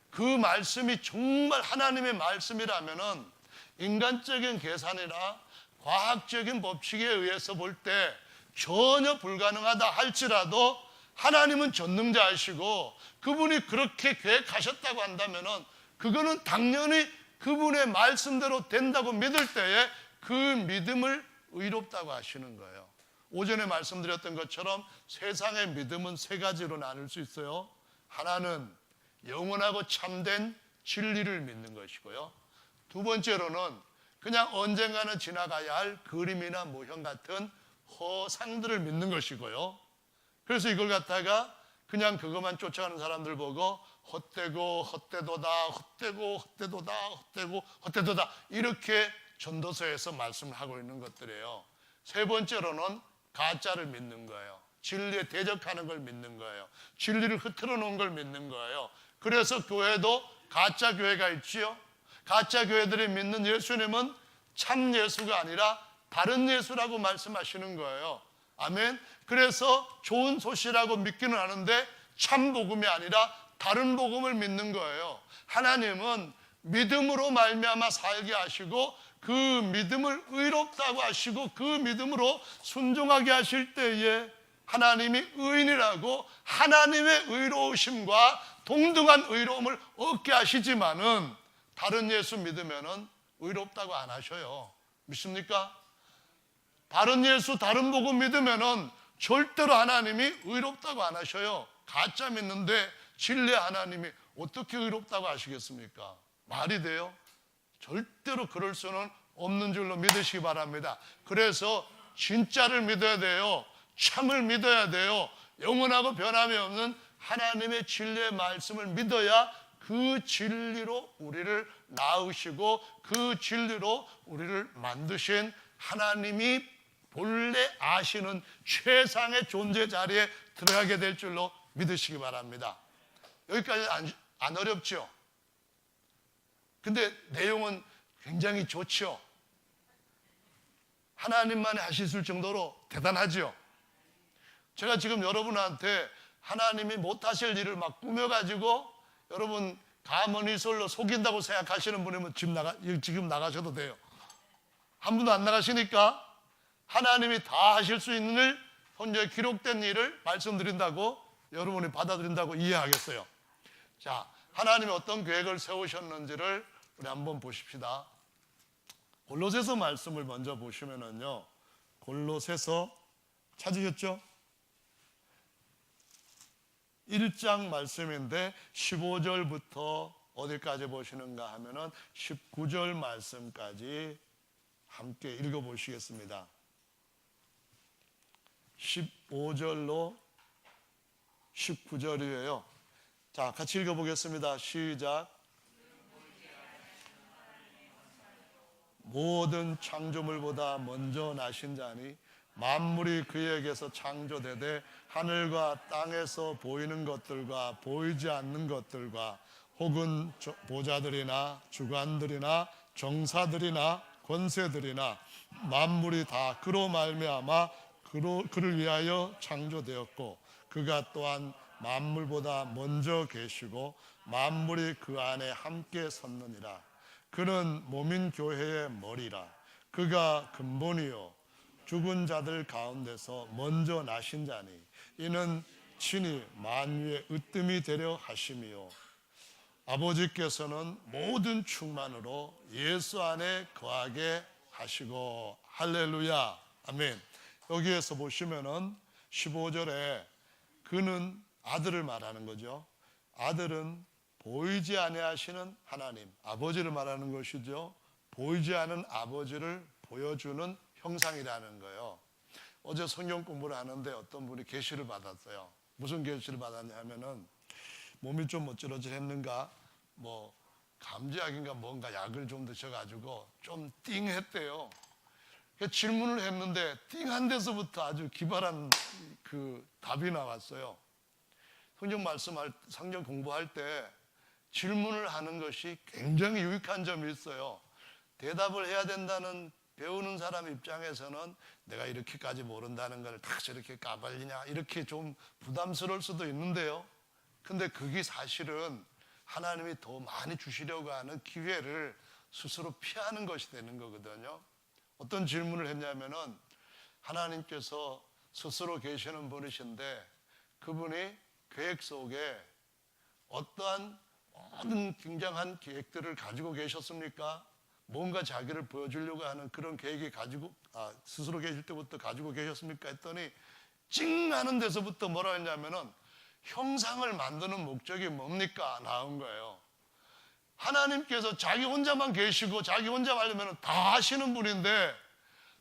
그 말씀이 정말 하나님의 말씀이라면은 인간적인 계산이나 과학적인 법칙에 의해서 볼 때 전혀 불가능하다 할지라도 하나님은 전능자이시고 그분이 그렇게 계획하셨다고 한다면은 그거는 당연히 그분의 말씀대로 된다고 믿을 때에 그 믿음을 의롭다고 하시는 거예요. 오전에 말씀드렸던 것처럼 세상의 믿음은 세 가지로 나눌 수 있어요. 하나는 영원하고 참된 진리를 믿는 것이고요. 두 번째로는 그냥 언젠가는 지나가야 할 그림이나 모형 같은 허상들을 믿는 것이고요. 그래서 이걸 갖다가 그냥 그것만 쫓아가는 사람들 보고 헛되고 헛되도다, 헛되고 헛되도다, 헛되고 헛되도다 이렇게 전도서에서 말씀을 하고 있는 것들이에요. 세 번째로는 가짜를 믿는 거예요. 진리에 대적하는 걸 믿는 거예요. 진리를 흐트러 놓은 걸 믿는 거예요. 그래서 교회도 가짜 교회가 있지요. 가짜 교회들이 믿는 예수님은 참 예수가 아니라 다른 예수라고 말씀하시는 거예요. 아멘. 그래서 좋은 소식이라고 믿기는 하는데 참 복음이 아니라 다른 복음을 믿는 거예요. 하나님은 믿음으로 말미암아 살게 하시고 그 믿음을 의롭다고 하시고 그 믿음으로 순종하게 하실 때에 하나님이 의인이라고 하나님의 의로우심과 동등한 의로움을 얻게 하시지만은 다른 예수 믿으면은 의롭다고 안 하셔요. 믿습니까? 다른 예수, 다른 복음 믿으면은 절대로 하나님이 의롭다고 안 하셔요. 가짜 믿는데 진리 하나님이 어떻게 의롭다고 하시겠습니까? 말이 돼요? 절대로 그럴 수는 없는 줄로 믿으시기 바랍니다. 그래서 진짜를 믿어야 돼요. 참을 믿어야 돼요. 영원하고 변함이 없는 하나님의 진리의 말씀을 믿어야 그 진리로 우리를 낳으시고 그 진리로 우리를 만드신 하나님이 본래 아시는 최상의 존재 자리에 들어가게 될 줄로 믿으시기 바랍니다. 여기까지 안 어렵죠? 근데 내용은 굉장히 좋죠? 하나님만이 하실 정도로 대단하죠? 제가 지금 여러분한테 하나님이 못하실 일을 막 꾸며가지고 여러분 가문이설로 속인다고 생각하시는 분이면 지금 나가셔도 돼요. 한 분도 안 나가시니까 하나님이 다 하실 수 있는 일, 현재 기록된 일을 말씀드린다고 여러분이 받아들인다고 이해하겠어요. 자, 하나님이 어떤 계획을 세우셨는지를 우리 한번 보십시다. 골로새서 말씀을 먼저 보시면은요, 골로새서 찾으셨죠? 1장 말씀인데 15절부터 어디까지 보시는가 하면은 19절 말씀까지 함께 읽어보시겠습니다. 15절로 19절이에요. 자, 같이 읽어보겠습니다. 시작. 모든 창조물보다 먼저 나신 자니 만물이 그에게서 창조되되 하늘과 땅에서 보이는 것들과 보이지 않는 것들과 혹은 보좌들이나 주관들이나 정사들이나 권세들이나 만물이 다 그로 말미암아 그를 위하여 창조되었고 그가 또한 만물보다 먼저 계시고 만물이 그 안에 함께 섰느니라. 그는 몸인 교회의 머리라. 그가 근본이요 죽은 자들 가운데서 먼저 나신 자니 이는 친히 만유의 으뜸이 되려 하심이요 아버지께서는 모든 충만으로 예수 안에 거하게 하시고. 할렐루야. 아멘. 여기에서 보시면은 15절에 그는 아들을 말하는 거죠. 아들은 보이지 아니하시는 하나님, 아버지를 말하는 것이죠. 보이지 않은 아버지를 보여주는 형상이라는 거예요. 어제 성경 공부를 하는데 어떤 분이 계시를 받았어요. 무슨 계시를 받았냐 하면은 몸이 좀 어찌러지했는가 뭐 감지약인가 뭔가 약을 좀 드셔가지고 좀 띵했대요. 질문을 했는데 띵한 데서부터 아주 기발한 그 답이 나왔어요. 성경 공부할 때 질문을 하는 것이 굉장히 유익한 점이 있어요. 대답을 해야 된다는 배우는 사람 입장에서는 내가 이렇게까지 모른다는 걸 다 저렇게 까발리냐 이렇게 좀 부담스러울 수도 있는데요. 근데 그게 사실은 하나님이 더 많이 주시려고 하는 기회를 스스로 피하는 것이 되는 거거든요. 어떤 질문을 했냐면은 하나님께서 스스로 계시는 분이신데 그분이 계획 속에 어떠한 모든 굉장한 계획들을 가지고 계셨습니까? 뭔가 자기를 보여주려고 하는 그런 계획이 스스로 계실 때부터 가지고 계셨습니까? 했더니 찡 하는 데서부터 뭐라 했냐면은 형상을 만드는 목적이 뭡니까? 나온 거예요. 하나님께서 자기 혼자만 계시고 자기 혼자 하려면 다 하시는 분인데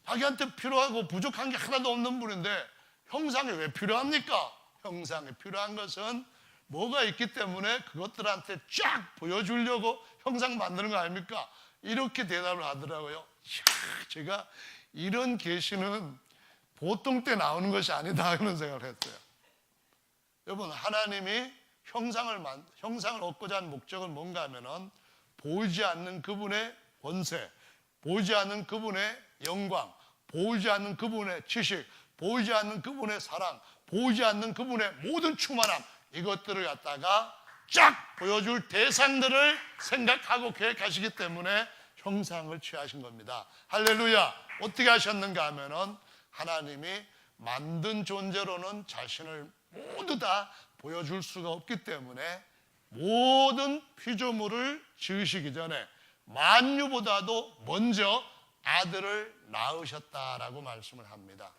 자기한테 필요하고 부족한 게 하나도 없는 분인데 형상이 왜 필요합니까? 형상이 필요한 것은 뭐가 있기 때문에 그것들한테 쫙 보여주려고 형상 만드는 거 아닙니까? 이렇게 대답을 하더라고요. 제가 이런 계시는 보통 때 나오는 것이 아니다 그런 생각을 했어요. 여러분, 하나님이 형상을 얻고자 하는 목적은 뭔가 하면은 보이지 않는 그분의 권세, 보이지 않는 그분의 영광, 보이지 않는 그분의 지식, 보이지 않는 그분의 사랑, 보이지 않는 그분의 모든 충만함, 이것들을 갖다가 쫙 보여줄 대상들을 생각하고 계획하시기 때문에 형상을 취하신 겁니다. 할렐루야. 어떻게 하셨는가 하면은 하나님이 만든 존재로는 자신을 모두 다 보여줄 수가 없기 때문에 모든 피조물을 지으시기 전에 만유보다도 먼저 아들을 낳으셨다라고 말씀을 합니다.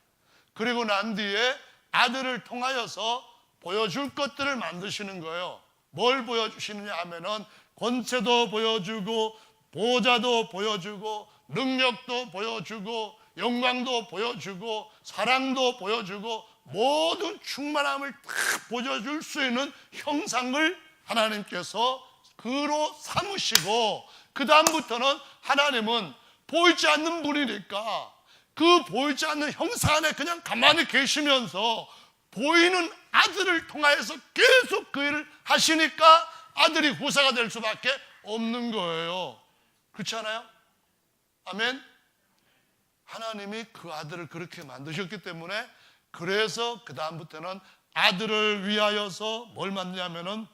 그리고 난 뒤에 아들을 통하여서 보여줄 것들을 만드시는 거예요. 뭘 보여주시느냐 하면은 권세도 보여주고 보좌도 보여주고 능력도 보여주고 영광도 보여주고 사랑도 보여주고 모든 충만함을 다 보여줄 수 있는 형상을 하나님께서 그로 삼으시고 그 다음부터는 하나님은 보이지 않는 분이니까 그 보이지 않는 형상 안에 그냥 가만히 계시면서 보이는 아들을 통하여서 계속 그 일을 하시니까 아들이 후사가 될 수밖에 없는 거예요. 그렇지 않아요? 아멘. 하나님이 그 아들을 그렇게 만드셨기 때문에 그래서 그 다음부터는 아들을 위하여서 뭘 만드냐면은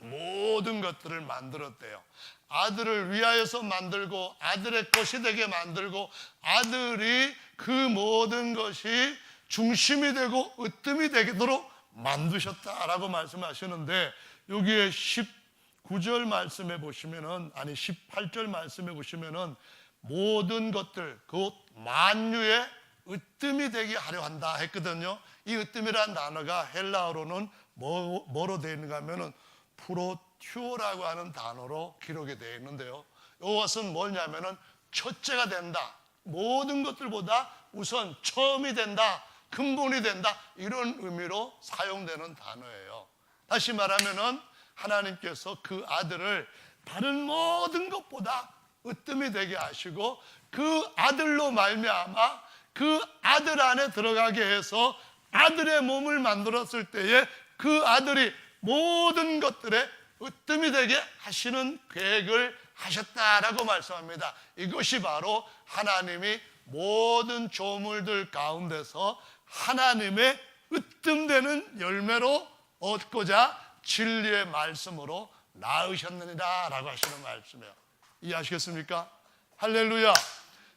모든 것들을 만들었대요. 아들을 위하여서 만들고 아들의 것이 되게 만들고 아들이 그 모든 것이 중심이 되고 으뜸이 되도록 만드셨다라고 말씀하시는데 여기에 19절 말씀에 보시면은 18절 말씀에 보시면은 모든 것들 곧 만유의 으뜸이 되게 하려 한다 했거든요. 이 으뜸이라는 단어가 헬라어로는 뭐로 되어 있는가 하면은 프로튜어라고 하는 단어로 기록이 되어 있는데요. 이것은 뭐냐면은 첫째가 된다. 모든 것들보다 우선 처음이 된다. 근본이 된다. 이런 의미로 사용되는 단어예요. 다시 말하면은 하나님께서 그 아들을 다른 모든 것보다 으뜸이 되게 하시고 그 아들로 말미암아 그 아들 안에 들어가게 해서 아들의 몸을 만들었을 때에 그 아들이 모든 것들의 으뜸이 되게 하시는 계획을 하셨다라고 말씀합니다. 이것이 바로 하나님이 모든 조물들 가운데서 하나님의 으뜸되는 열매로 얻고자 진리의 말씀으로 낳으셨느니라 라고 하시는 말씀이에요. 이해하시겠습니까? 할렐루야.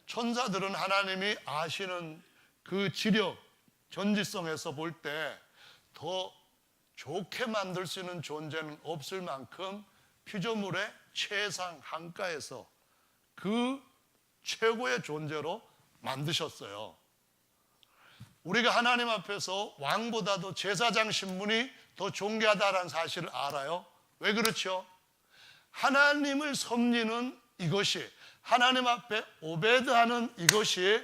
천사들은 하나님이 아시는 그 지력, 전지성에서 볼 때 더 좋게 만들 수 있는 존재는 없을 만큼 피조물의 최상 한가에서 그 최고의 존재로 만드셨어요. 우리가 하나님 앞에서 왕보다도 제사장 신분이 더 존귀하다는 사실을 알아요. 왜 그렇죠? 하나님을 섬기는 이것이, 하나님 앞에 오베드하는 이것이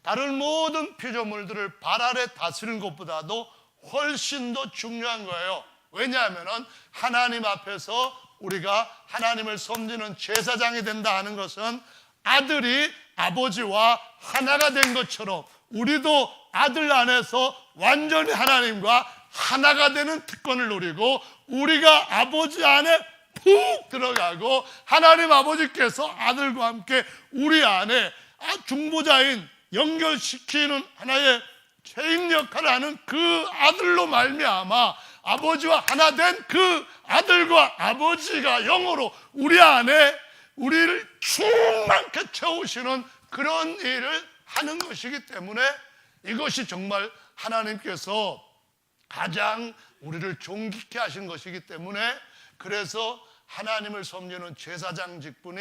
다른 모든 피조물들을 발 아래 다스리는 것보다도 훨씬 더 중요한 거예요. 왜냐하면 하나님 앞에서 우리가 하나님을 섬기는 제사장이 된다 하는 것은 아들이 아버지와 하나가 된 것처럼 우리도 아들 안에서 완전히 하나님과 하나가 되는 특권을 누리고 우리가 아버지 안에 푹 들어가고 하나님 아버지께서 아들과 함께 우리 안에 중보자인 연결시키는 하나의 죄인 역할을 하는 그 아들로 말미암아 아버지와 하나 된 그 아들과 아버지가 영으로 우리 안에 우리를 충만케 채우시는 그런 일을 하는 것이기 때문에 이것이 정말 하나님께서 가장 우리를 존귀케 하신 것이기 때문에 그래서 하나님을 섬기는 제사장 직분이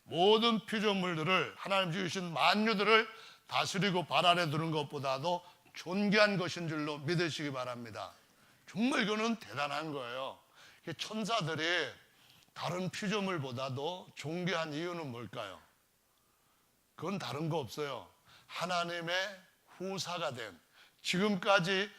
모든 피조물들을 하나님 주신 만유들을 다스리고 발 아래 두는 것보다도 존귀한 것인 줄로 믿으시기 바랍니다. 정말 이거는 대단한 거예요. 천사들이 다른 피조물보다도 존귀한 이유는 뭘까요? 그건 다른 거 없어요. 하나님의 후사가 된, 지금까지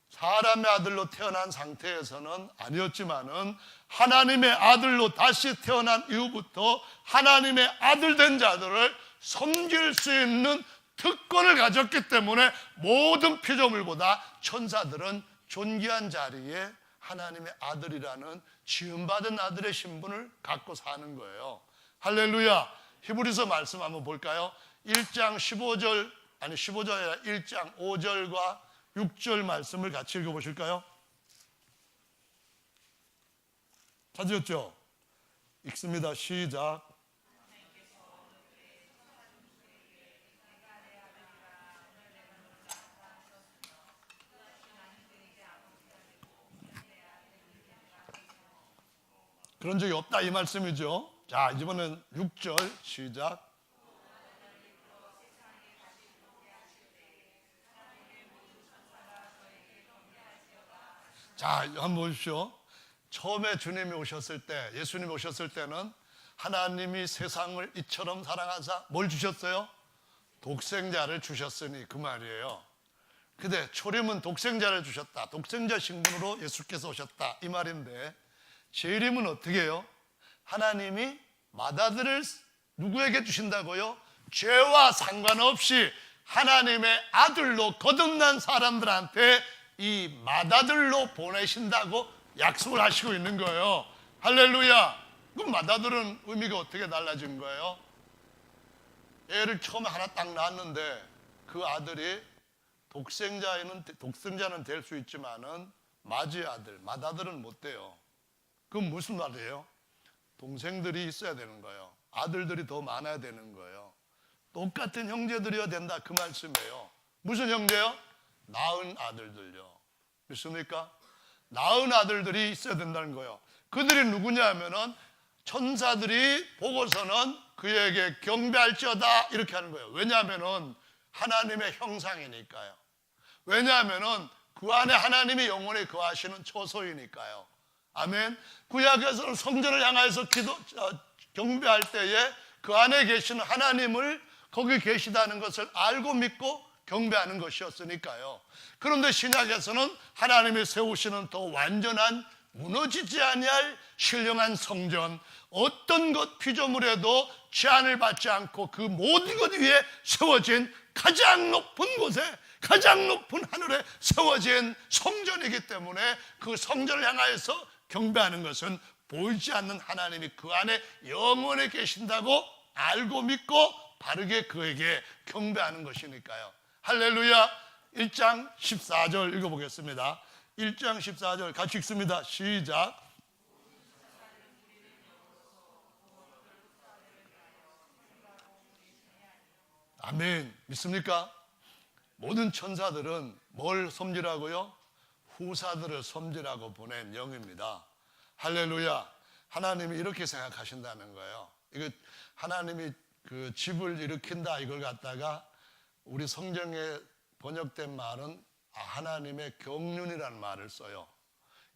사람의 아들로 태어난 상태에서는 아니었지만은 하나님의 아들로 다시 태어난 이후부터 하나님의 아들 된 자들을 섬길 수 있는 특권을 가졌기 때문에 모든 피조물보다 천사들은 존귀한 자리에 하나님의 아들이라는 지음받은 아들의 신분을 갖고 사는 거예요. 할렐루야. 히브리서 말씀 한번 볼까요? 1장 15절, 아니 15절이 아니라 1장 5절과 6절 말씀을 같이 읽어보실까요? 찾으셨죠? 읽습니다. 시작. 그런 적이 없다 이 말씀이죠. 자, 이번엔 6절 시작. 자, 한번 보십시오. 처음에 주님이 오셨을 때, 예수님이 오셨을 때는 하나님이 세상을 이처럼 사랑하사 뭘 주셨어요? 독생자를 주셨으니 그 말이에요. 근데 초림은 독생자를 주셨다. 독생자 신분으로 예수께서 오셨다 이 말인데, 재림은 어떻게 해요? 하나님이 맏아들을 누구에게 주신다고요? 죄와 상관없이 하나님의 아들로 거듭난 사람들한테 이 맏아들로 보내신다고 약속을 하시고 있는 거예요. 할렐루야. 그럼 맏아들은 의미가 어떻게 달라진 거예요? 애를 처음에 하나 딱 낳았는데 그 아들이 독생자는 될 수 있지만은 맏의 아들, 맏아들은 못 돼요. 그건 무슨 말이에요? 동생들이 있어야 되는 거예요. 아들들이 더 많아야 되는 거예요. 똑같은 형제들이어야 된다 그 말씀이에요. 무슨 형제요? 낳은 아들들요. 믿습니까? 낳은 아들들이 있어야 된다는 거예요. 그들이 누구냐 하면은 천사들이 보고서는 그에게 경배할지어다 이렇게 하는 거예요. 왜냐하면은 하나님의 형상이니까요. 왜냐하면은 그 안에 하나님이 영원히 거하시는 초소이니까요. 아멘. 구약에서는 성전을 향해서 경배할 때에 그 안에 계시는 하나님을 거기 계시다는 것을 알고 믿고 경배하는 것이었으니까요. 그런데 신약에서는 하나님이 세우시는 더 완전한 무너지지 아니할 신령한 성전, 어떤 것 피조물에도 제한을 받지 않고 그 모든 것 위에 세워진 가장 높은 곳에, 가장 높은 하늘에 세워진 성전이기 때문에 그 성전을 향하여서 경배하는 것은 보이지 않는 하나님이 그 안에 영원히 계신다고 알고 믿고 바르게 그에게 경배하는 것이니까요. 할렐루야. 1장 14절 읽어보겠습니다. 1장 14절 같이 읽습니다. 시작. 아멘. 믿습니까? 모든 천사들은 뭘 섬기라고요? 후사들을 섬기라고 보낸 영입니다. 할렐루야. 하나님이 이렇게 생각하신다는 거예요. 이거 하나님이 그 집을 일으킨다 이걸 갖다가 우리 성경에 번역된 말은 하나님의 경륜이라는 말을 써요.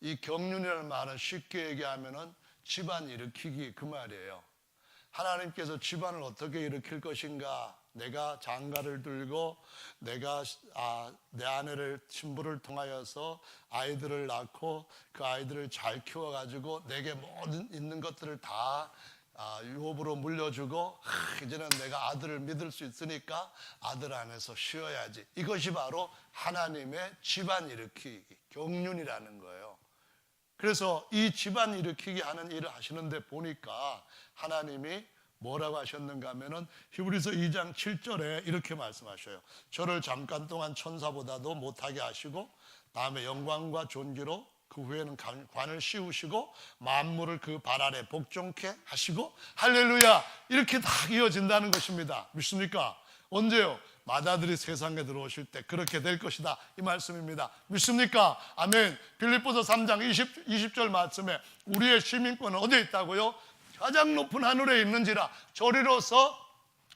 이 경륜이라는 말은 쉽게 얘기하면은 집안 일으키기 그 말이에요. 하나님께서 집안을 어떻게 일으킬 것인가? 내가 장가를 들고 내가 내 아내를 신부를 통하여서 아이들을 낳고 그 아이들을 잘 키워가지고 내게 모든 있는 것들을 다 유업으로 물려주고 이제는 내가 아들을 믿을 수 있으니까 아들 안에서 쉬어야지. 이것이 바로 하나님의 집안 일으키기 경륜이라는 거예요. 그래서 이 집안 일으키게 하는 일을 하시는데 보니까 하나님이 뭐라고 하셨는가 하면은 히브리서 2장 7절에 이렇게 말씀하셔요. 저를 잠깐 동안 천사보다도 못하게 하시고 다음에 영광과 존귀로 그 후에는 관을 씌우시고 만물을 그 발 아래 복종케 하시고 할렐루야, 이렇게 다 이어진다는 것입니다. 믿습니까? 언제요? 맏아들이 세상에 들어오실 때 그렇게 될 것이다, 이 말씀입니다. 믿습니까? 아멘. 빌립보서 3장 20절 말씀에 우리의 시민권은 어디에 있다고요? 가장 높은 하늘에 있는지라 저리로서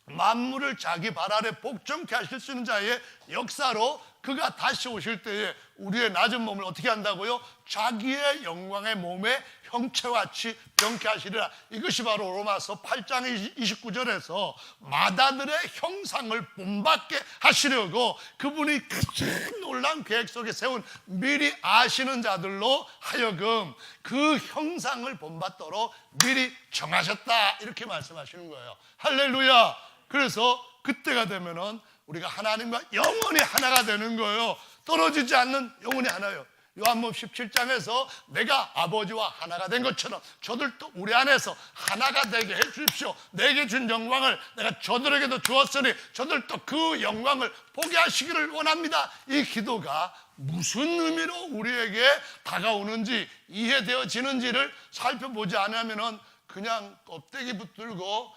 만물을 자기 발 아래 복종케 하실 수 있는 자의 역사로 그가 다시 오실 때에 우리의 낮은 몸을 어떻게 한다고요? 자기의 영광의 몸에 형체같이 병케 하시리라. 이것이 바로 로마서 8장 29절에서 맏아들의 형상을 본받게 하시려고 그분이 큰 놀라운 계획 속에 세운 미리 아시는 자들로 하여금 그 형상을 본받도록 미리 정하셨다, 이렇게 말씀하시는 거예요. 할렐루야. 그래서 그때가 되면은 우리가 하나님과 영원히 하나가 되는 거예요. 떨어지지 않는 영원히 하나예요. 요한복음 17장에서 내가 아버지와 하나가 된 것처럼 저들도 우리 안에서 하나가 되게 해 주십시오. 내게 준 영광을 내가 저들에게도 주었으니 저들도 그 영광을 보게 하시기를 원합니다. 이 기도가 무슨 의미로 우리에게 다가오는지 이해되어지는지를 살펴보지 않으면 그냥 껍데기 붙들고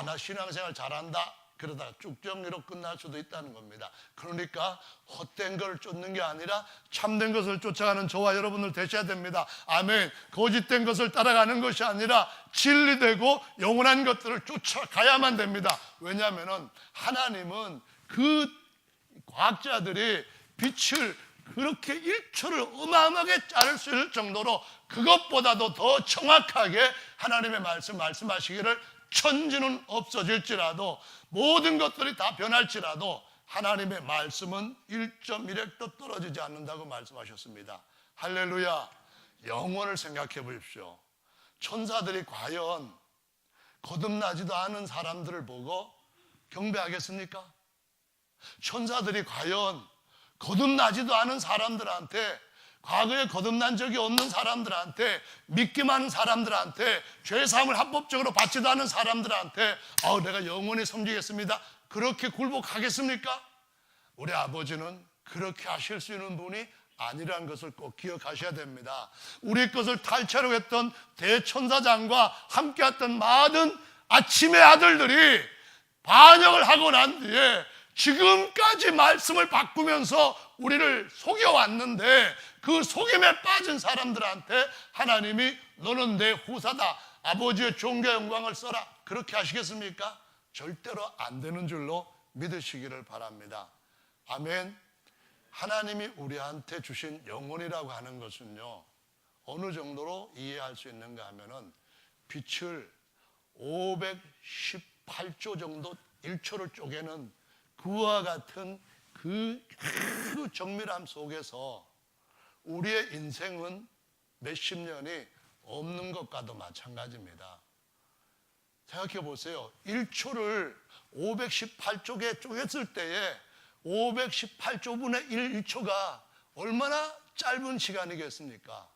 나 신앙생활 잘한다 그러다가 쭉정리로 끝날 수도 있다는 겁니다. 그러니까 헛된 걸 쫓는 게 아니라 참된 것을 쫓아가는 저와 여러분들 되셔야 됩니다. 아멘. 거짓된 것을 따라가는 것이 아니라 진리되고 영원한 것들을 쫓아가야만 됩니다. 왜냐하면 하나님은 그 과학자들이 빛을 그렇게 1초를 어마어마하게 자를 수 있을 정도로 그것보다도 더 정확하게 하나님의 말씀하시기를 천지는 없어질지라도 모든 것들이 다 변할지라도 하나님의 말씀은 1.1획도 떨어지지 않는다고 말씀하셨습니다. 할렐루야. 영혼을 생각해 보십시오. 천사들이 과연 거듭나지도 않은 사람들을 보고 경배하겠습니까? 천사들이 과연 거듭나지도 않은 사람들한테, 과거에 거듭난 적이 없는 사람들한테, 믿기만 하는 사람들한테, 죄사함을 합법적으로 받지도 않은 사람들한테 내가 영원히 섬기겠습니다, 그렇게 굴복하겠습니까? 우리 아버지는 그렇게 하실 수 있는 분이 아니라는 것을 꼭 기억하셔야 됩니다. 우리 것을 탈취하려고 했던 대천사장과 함께했던 많은 아침의 아들들이 반역을 하고 난 뒤에 지금까지 말씀을 바꾸면서 우리를 속여왔는데 그 속임에 빠진 사람들한테 하나님이 너는 내 후사다, 아버지의 존귀와 영광을 써라, 그렇게 하시겠습니까? 절대로 안 되는 줄로 믿으시기를 바랍니다. 아멘. 하나님이 우리한테 주신 영혼이라고 하는 것은요, 어느 정도로 이해할 수 있는가 하면은 빛을 518조 정도 1초를 쪼개는 그와 같은 그 정밀함 속에서 우리의 인생은 몇십 년이 없는 것과도 마찬가지입니다. 생각해 보세요. 1초를 518쪽에 쪼갰을 때에 518조분의 1초가 얼마나 짧은 시간이겠습니까?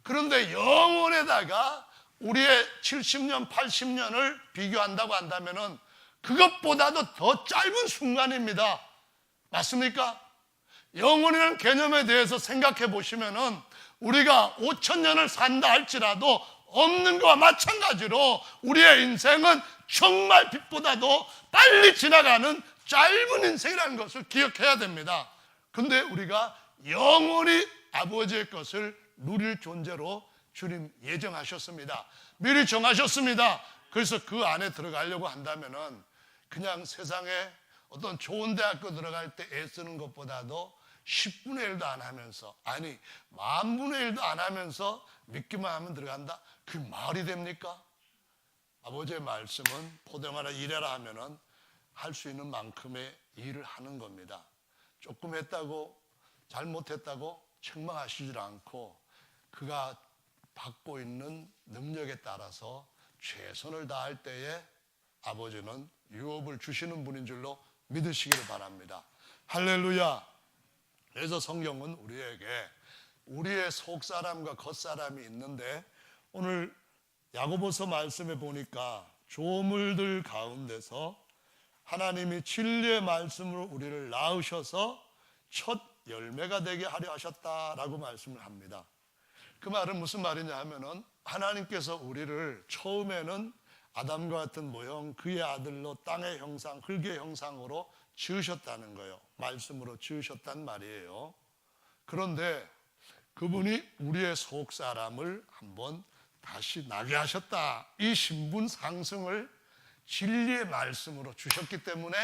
그런데 영혼에다가 우리의 70년, 80년을 비교한다고 한다면은 그것보다도 더 짧은 순간입니다. 맞습니까? 영혼이라는 개념에 대해서 생각해 보시면은 우리가 5,000년을 산다 할지라도 없는 것과 마찬가지로 우리의 인생은 정말 빛보다도 빨리 지나가는 짧은 인생이라는 것을 기억해야 됩니다. 근데 우리가 영원히 아버지의 것을 누릴 존재로 주님 예정하셨습니다. 미리 정하셨습니다. 그래서 그 안에 들어가려고 한다면은 그냥 세상에 어떤 좋은 대학교 들어갈 때 애쓰는 것보다도 10분의 1도 안 하면서, 아니 10,000분의 1도 안 하면서 믿기만 하면 들어간다? 그게 말이 됩니까? 아버지의 말씀은 포도나무라 일해라 하면은 할 수 있는 만큼의 일을 하는 겁니다. 조금 했다고, 잘못했다고 책망하시질 않고 그가 받고 있는 능력에 따라서 최선을 다할 때에 아버지는 유업을 주시는 분인 줄로 믿으시기를 바랍니다. 할렐루야. 그래서 성경은 우리에게 우리의 속사람과 겉사람이 있는데, 오늘 야고보서 말씀에 보니까 조물들 가운데서 하나님이 진리의 말씀으로 우리를 낳으셔서 첫 열매가 되게 하려 하셨다라고 말씀을 합니다. 그 말은 무슨 말이냐 하면은, 하나님께서 우리를 처음에는 아담과 같은 모형, 그의 아들로 땅의 형상, 흙의 형상으로 지으셨다는 거예요. 말씀으로 지으셨단 말이에요. 그런데 그분이 우리의 속 사람을 한번 다시 나게 하셨다. 이 신분 상승을 진리의 말씀으로 주셨기 때문에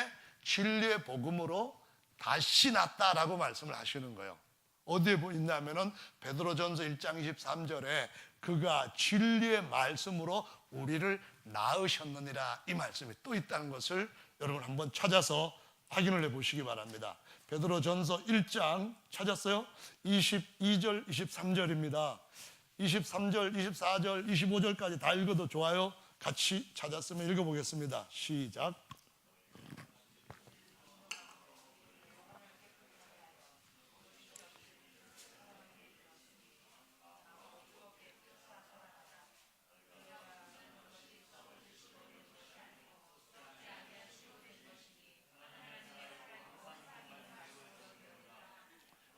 진리의 복음으로 다시 났다라고 말씀을 하시는 거예요. 어디에 있냐면은 베드로전서 1장 23절에 그가 진리의 말씀으로 우리를 낳으셨느니라, 이 말씀이 또 있다는 것을 여러분 한번 찾아서 확인을 해보시기 바랍니다. 베드로전서 1장 찾았어요? 22절 23절입니다. 23절, 24절, 25절까지 다 읽어도 좋아요. 같이 찾았으면 읽어보겠습니다. 시작.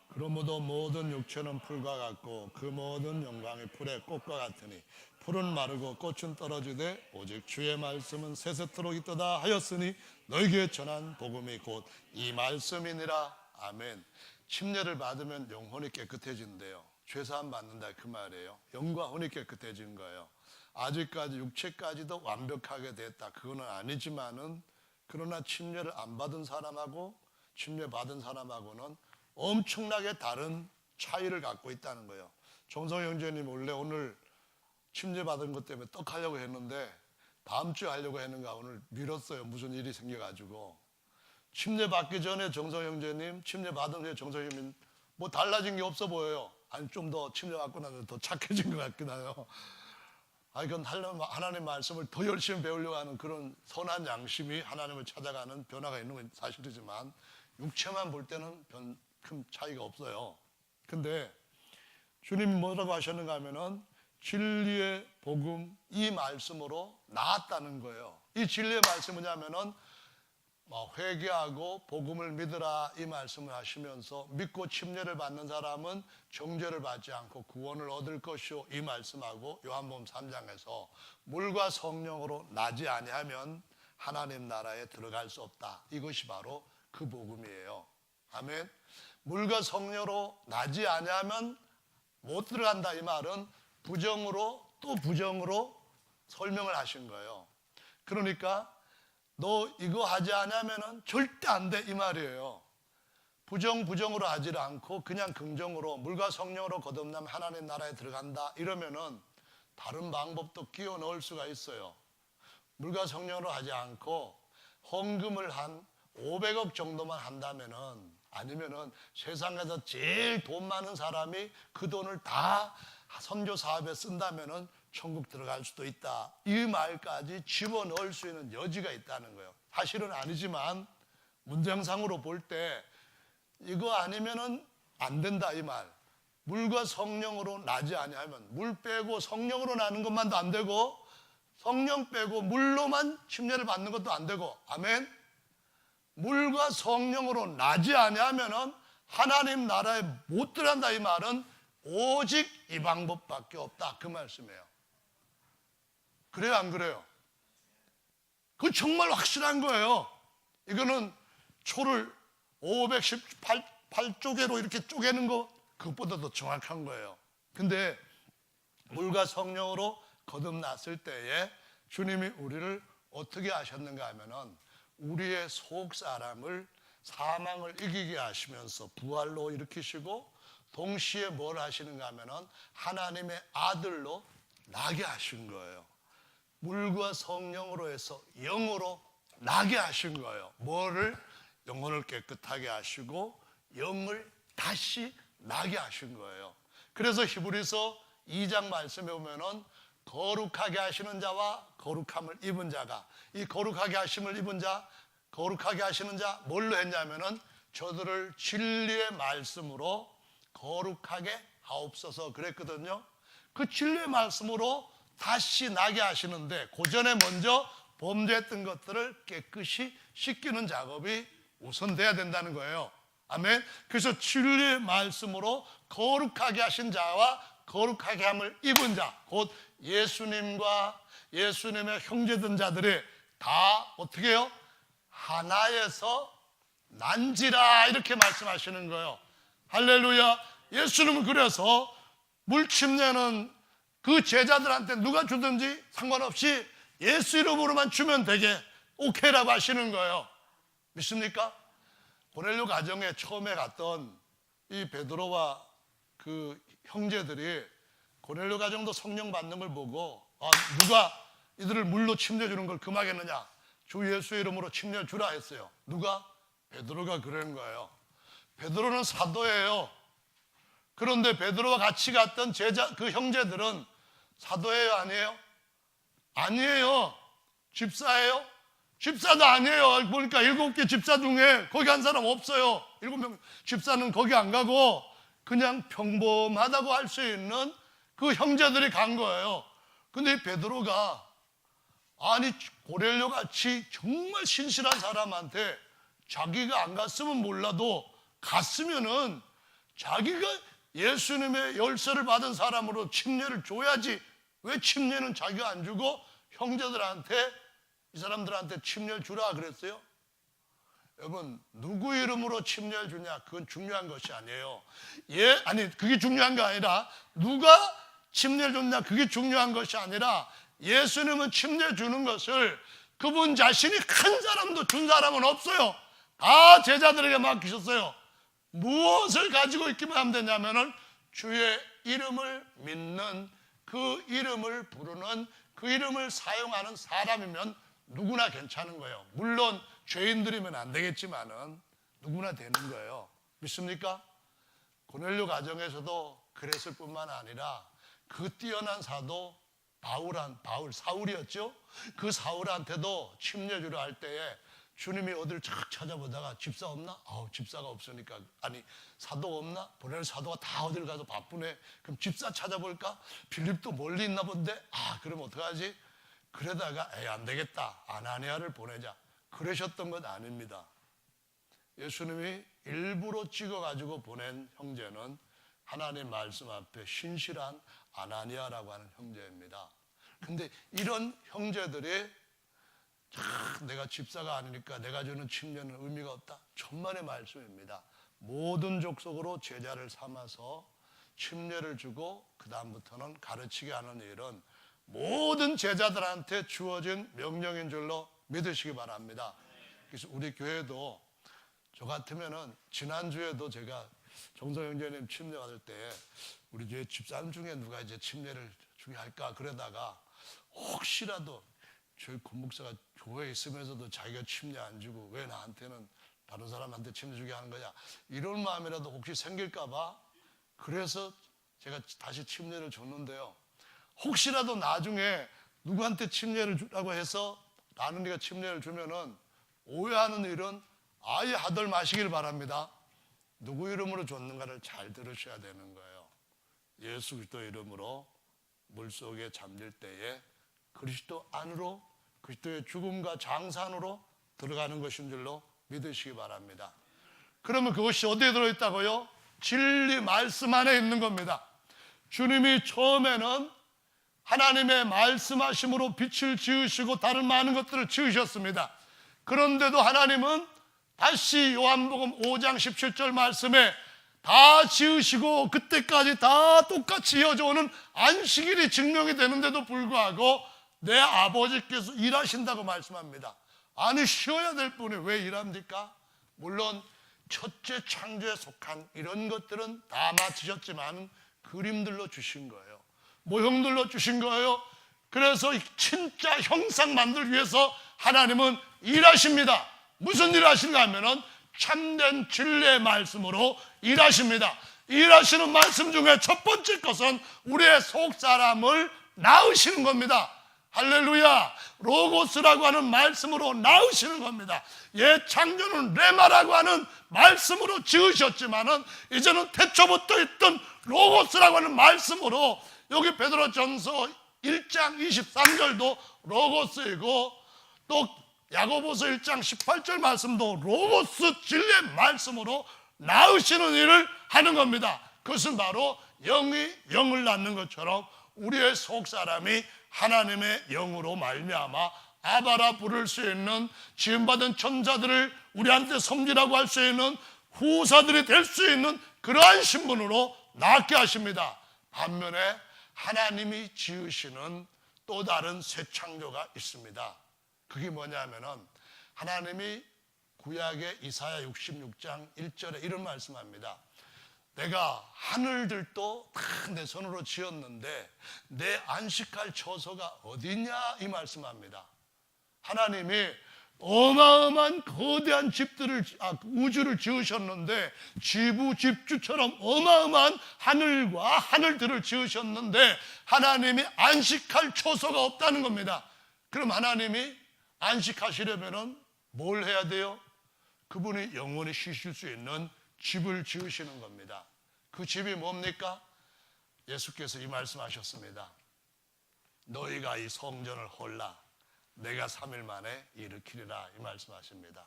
그러므로 모든 육체는 풀과 같고 그 모든 영광이 풀의 꽃과 같으니 풀은 마르고 꽃은 떨어지되 오직 주의 말씀은 세세토록 있도다 하였으니 너희에게 전한 복음이 곧 이 말씀이니라. 아멘. 침례를 받으면 영혼이 깨끗해진대요. 죄사함 받는다 그 말이에요. 영과 혼이 깨끗해진 거예요. 아직까지 육체까지도 완벽하게 됐다 그거는 아니지만은, 그러나 침례를 안 받은 사람하고 침례 받은 사람하고는 엄청나게 다른 차이를 갖고 있다는 거예요. 정성 형제님 원래 오늘 침례 받은 것 때문에 떡하려고 했는데 다음 주에 하려고 했는가 오늘 미뤘어요. 무슨 일이 생겨가지고. 침례 받기 전에 정성 형제님, 침례 받은 후에 정성 형제님 뭐 달라진 게 없어 보여요. 아니 좀 더 침례 받고 나서 더 착해진 것 같긴 해요. 아니 그건 하나님 말씀을 더 열심히 배우려고 하는 그런 선한 양심이 하나님을 찾아가는 변화가 있는 건 사실이지만, 육체만 볼 때는 큰 차이가 없어요. 근데 주님이 뭐라고 하셨는가 하면은 진리의 복음, 이 말씀으로 나았다는 거예요. 이 진리의 말씀은 뭐냐면은 회개하고 복음을 믿으라, 이 말씀을 하시면서 믿고 침례를 받는 사람은 정죄를 받지 않고 구원을 얻을 것이요, 이 말씀하고 요한복음 3장에서 물과 성령으로 나지 아니하면 하나님 나라에 들어갈 수 없다. 이것이 바로 그 복음이에요. 아멘. 물과 성령으로 나지 아니하면 못 들어간다, 이 말은 부정으로 또 부정으로 설명을 하신 거예요. 그러니까 너 이거 하지 않으면 절대 안 돼, 이 말이에요. 부정으로 하지 않고 그냥 긍정으로 물과 성령으로 거듭나면 하나님 나라에 들어간다 이러면은 다른 방법도 끼워 넣을 수가 있어요. 물과 성령으로 하지 않고 헌금을 한 500억 정도만 한다면은, 아니면은 세상에서 제일 돈 많은 사람이 그 돈을 다 선교 사업에 쓴다면은 천국 들어갈 수도 있다, 이 말까지 집어넣을 수 있는 여지가 있다는 거예요. 사실은 아니지만 문장상으로 볼 때 이거 아니면은 안 된다, 이 말. 물과 성령으로 나지 아니하면, 물 빼고 성령으로 나는 것만도 안 되고 성령 빼고 물로만 침례를 받는 것도 안 되고, 아멘. 물과 성령으로 나지 아니하면은 하나님 나라에 못 들어간다, 이 말은 오직 이 방법밖에 없다, 그 말씀이에요. 그래요, 안 그래요? 그거 정말 확실한 거예요. 이거는 초를 518조개로 이렇게 쪼개는 거, 그것보다 더 정확한 거예요. 근데 물과 성령으로 거듭났을 때에 주님이 우리를 어떻게 하셨는가 하면은 우리의 속 사람을 사망을 이기게 하시면서 부활로 일으키시고, 동시에 뭘 하시는가 하면은 하나님의 아들로 나게 하신 거예요. 물과 성령으로 해서 영으로 나게 하신 거예요. 뭐를? 영혼을 깨끗하게 하시고 영을 다시 나게 하신 거예요. 그래서 히브리서 2장 말씀에 보면은 거룩하게 하시는 자와 거룩함을 입은 자가, 이 거룩하게 하심을 입은 자, 거룩하게 하시는 자 뭘로 했냐면은 저들을 진리의 말씀으로 거룩하게 하옵소서 그랬거든요. 그 진리의 말씀으로 다시 나게 하시는데 그 전에 먼저 범죄했던 것들을 깨끗이 씻기는 작업이 우선돼야 된다는 거예요. 아멘. 그래서 진리의 말씀으로 거룩하게 하신 자와 거룩하게 함을 입은 자, 곧 예수님과 예수님의 형제된 자들이 다 어떻게 해요? 하나에서 난지라 이렇게 말씀하시는 거예요. 할렐루야. 예수님은 그래서 물침례는 그 제자들한테 누가 주든지 상관없이 예수 이름으로만 주면 되게 오케이라고 하시는 거예요. 믿습니까? 고넬료 가정에 처음에 갔던 이 베드로와 그 형제들이 고넬료 가정도 성령 받는 걸 보고 누가 이들을 물로 침례 주는 걸 금하겠느냐, 주 예수의 이름으로 침례 주라 했어요. 누가? 베드로가 그런 거예요. 베드로는 사도예요. 그런데 베드로와 같이 갔던 제자 그 형제들은 사도예요, 아니에요? 아니에요. 집사예요? 집사도 아니에요. 보니까 7개 집사 중에 거기 한 사람 없어요. 7명 집사는 거기 안 가고 그냥 평범하다고 할 수 있는 그 형제들이 간 거예요. 근데 베드로가 아니 고넬료 같이 정말 신실한 사람한테 자기가 안 갔으면 몰라도 갔으면은 자기가 예수님의 열쇠를 받은 사람으로 침례를 줘야지 왜 침례는 자기가 안 주고 형제들한테 이 사람들한테 침례를 주라 그랬어요? 여러분 누구 이름으로 침례를 주냐 그건 중요한 것이 아니에요. 그게 중요한 게 아니라 누가 침례를 줬냐 그게 중요한 것이 아니라 예수님은 침례 주는 것을 그분 자신이 큰 사람도 준 사람은 없어요. 다 제자들에게 맡기셨어요. 무엇을 가지고 있기만 하면 되냐면은 주의 이름을 믿는 그 이름을 부르는 그 이름을 사용하는 사람이면 누구나 괜찮은 거예요. 물론 죄인들이면 안 되겠지만은 누구나 되는 거예요. 믿습니까? 고넬료 가정에서도 그랬을 뿐만 아니라 그 뛰어난 사도 사울이었죠. 그 사울한테도 침례 주려 할 때에 주님이 어딜 착 찾아보다가 집사 없나? 집사가 없으니까 사도 없나? 보낼 사도가 다 어딜 가서 바쁘네. 그럼 집사 찾아볼까? 빌립도 멀리 있나 본데? 그럼 어떡하지? 그러다가 안 되겠다. 아나니아를 보내자. 그러셨던 건 아닙니다. 예수님이 일부러 찍어가지고 보낸 형제는 하나님 말씀 앞에 신실한 아나니아라고 하는 형제입니다. 근데 이런 형제들이 내가 집사가 아니니까 내가 주는 침례는 의미가 없다. 천만의 말씀입니다. 모든 족속으로 제자를 삼아서 침례를 주고 그 다음부터는 가르치게 하는 일은 모든 제자들한테 주어진 명령인 줄로 믿으시기 바랍니다. 그래서 우리 교회도 저 같으면은 지난주에도 제가 정성 형제님 침례 받을 때 우리 교회 집사람 중에 누가 이제 침례를 주게 할까 그러다가 혹시라도 저희 권목사가 교회에 있으면서도 자기가 침례 안 주고 왜 나한테는 다른 사람한테 침례 주게 하는 거냐 이런 마음이라도 혹시 생길까 봐 그래서 제가 다시 침례를 줬는데요. 혹시라도 나중에 누구한테 침례를 주라고 해서 나누니가 침례를 주면은 오해하는 일은 아예 하들 마시길 바랍니다. 누구 이름으로 줬는가를 잘 들으셔야 되는 거예요. 예수 그리스도 이름으로 물속에 잠들 때에 그리스도 안으로 그리스도의 죽음과 장산으로 들어가는 것인 줄로 믿으시기 바랍니다. 그러면 그것이 어디에 들어있다고요? 진리 말씀 안에 있는 겁니다. 주님이 처음에는 하나님의 말씀하심으로 빛을 지으시고 다른 많은 것들을 지으셨습니다. 그런데도 하나님은 다시 요한복음 5장 17절 말씀에 다 지으시고 그때까지 다 똑같이 이어져 오는 안식일이 증명이 되는데도 불구하고 내 아버지께서 일하신다고 말씀합니다. 아니 쉬어야 될 분이 왜 일합니까? 물론 첫째 창조에 속한 이런 것들은 다 마치셨지만 그림들로 주신 거예요. 모형들로 주신 거예요. 그래서 진짜 형상 만들기 위해서 하나님은 일하십니다. 무슨 일 하시는가 하면은 참된 진리의 말씀으로 일하십니다. 일하시는 말씀 중에 첫 번째 것은 우리의 속 사람을 낳으시는 겁니다. 할렐루야. 로고스라고 하는 말씀으로 낳으시는 겁니다. 옛 창조는 레마라고 하는 말씀으로 지으셨지만은 이제는 태초부터 있던 로고스라고 하는 말씀으로, 여기 베드로전서 1장 23절도 로고스이고, 또 야고보서 1장 18절 말씀도 로고스 진리의 말씀으로 낳으시는 일을 하는 겁니다. 그것은 바로 영이 영을 낳는 것처럼 우리의 속사람이 하나님의 영으로 말미암아 아바라 부를 수 있는, 지음받은 천자들을 우리한테 섬기라고 할 수 있는 후사들이 될 수 있는 그러한 신분으로 낳게 하십니다. 반면에 하나님이 지으시는 또 다른 새 창조가 있습니다. 그게 뭐냐면은, 하나님이 구약의 이사야 66장 1절에 이런 말씀합니다. 내가 하늘들도 다 내 손으로 지었는데 내 안식할 처소가 어디냐, 이 말씀합니다. 하나님이 어마어마한 거대한 우주를 지으셨는데, 지부집주처럼 어마어마한 하늘과 하늘들을 지으셨는데 하나님이 안식할 처소가 없다는 겁니다. 그럼 하나님이 안식하시려면 뭘 해야 돼요? 그분이 영원히 쉬실 수 있는 집을 지으시는 겁니다. 그 집이 뭡니까? 예수께서 이 말씀하셨습니다. 너희가 이 성전을 헐라 내가 3일 만에 일으키리라, 이 말씀하십니다.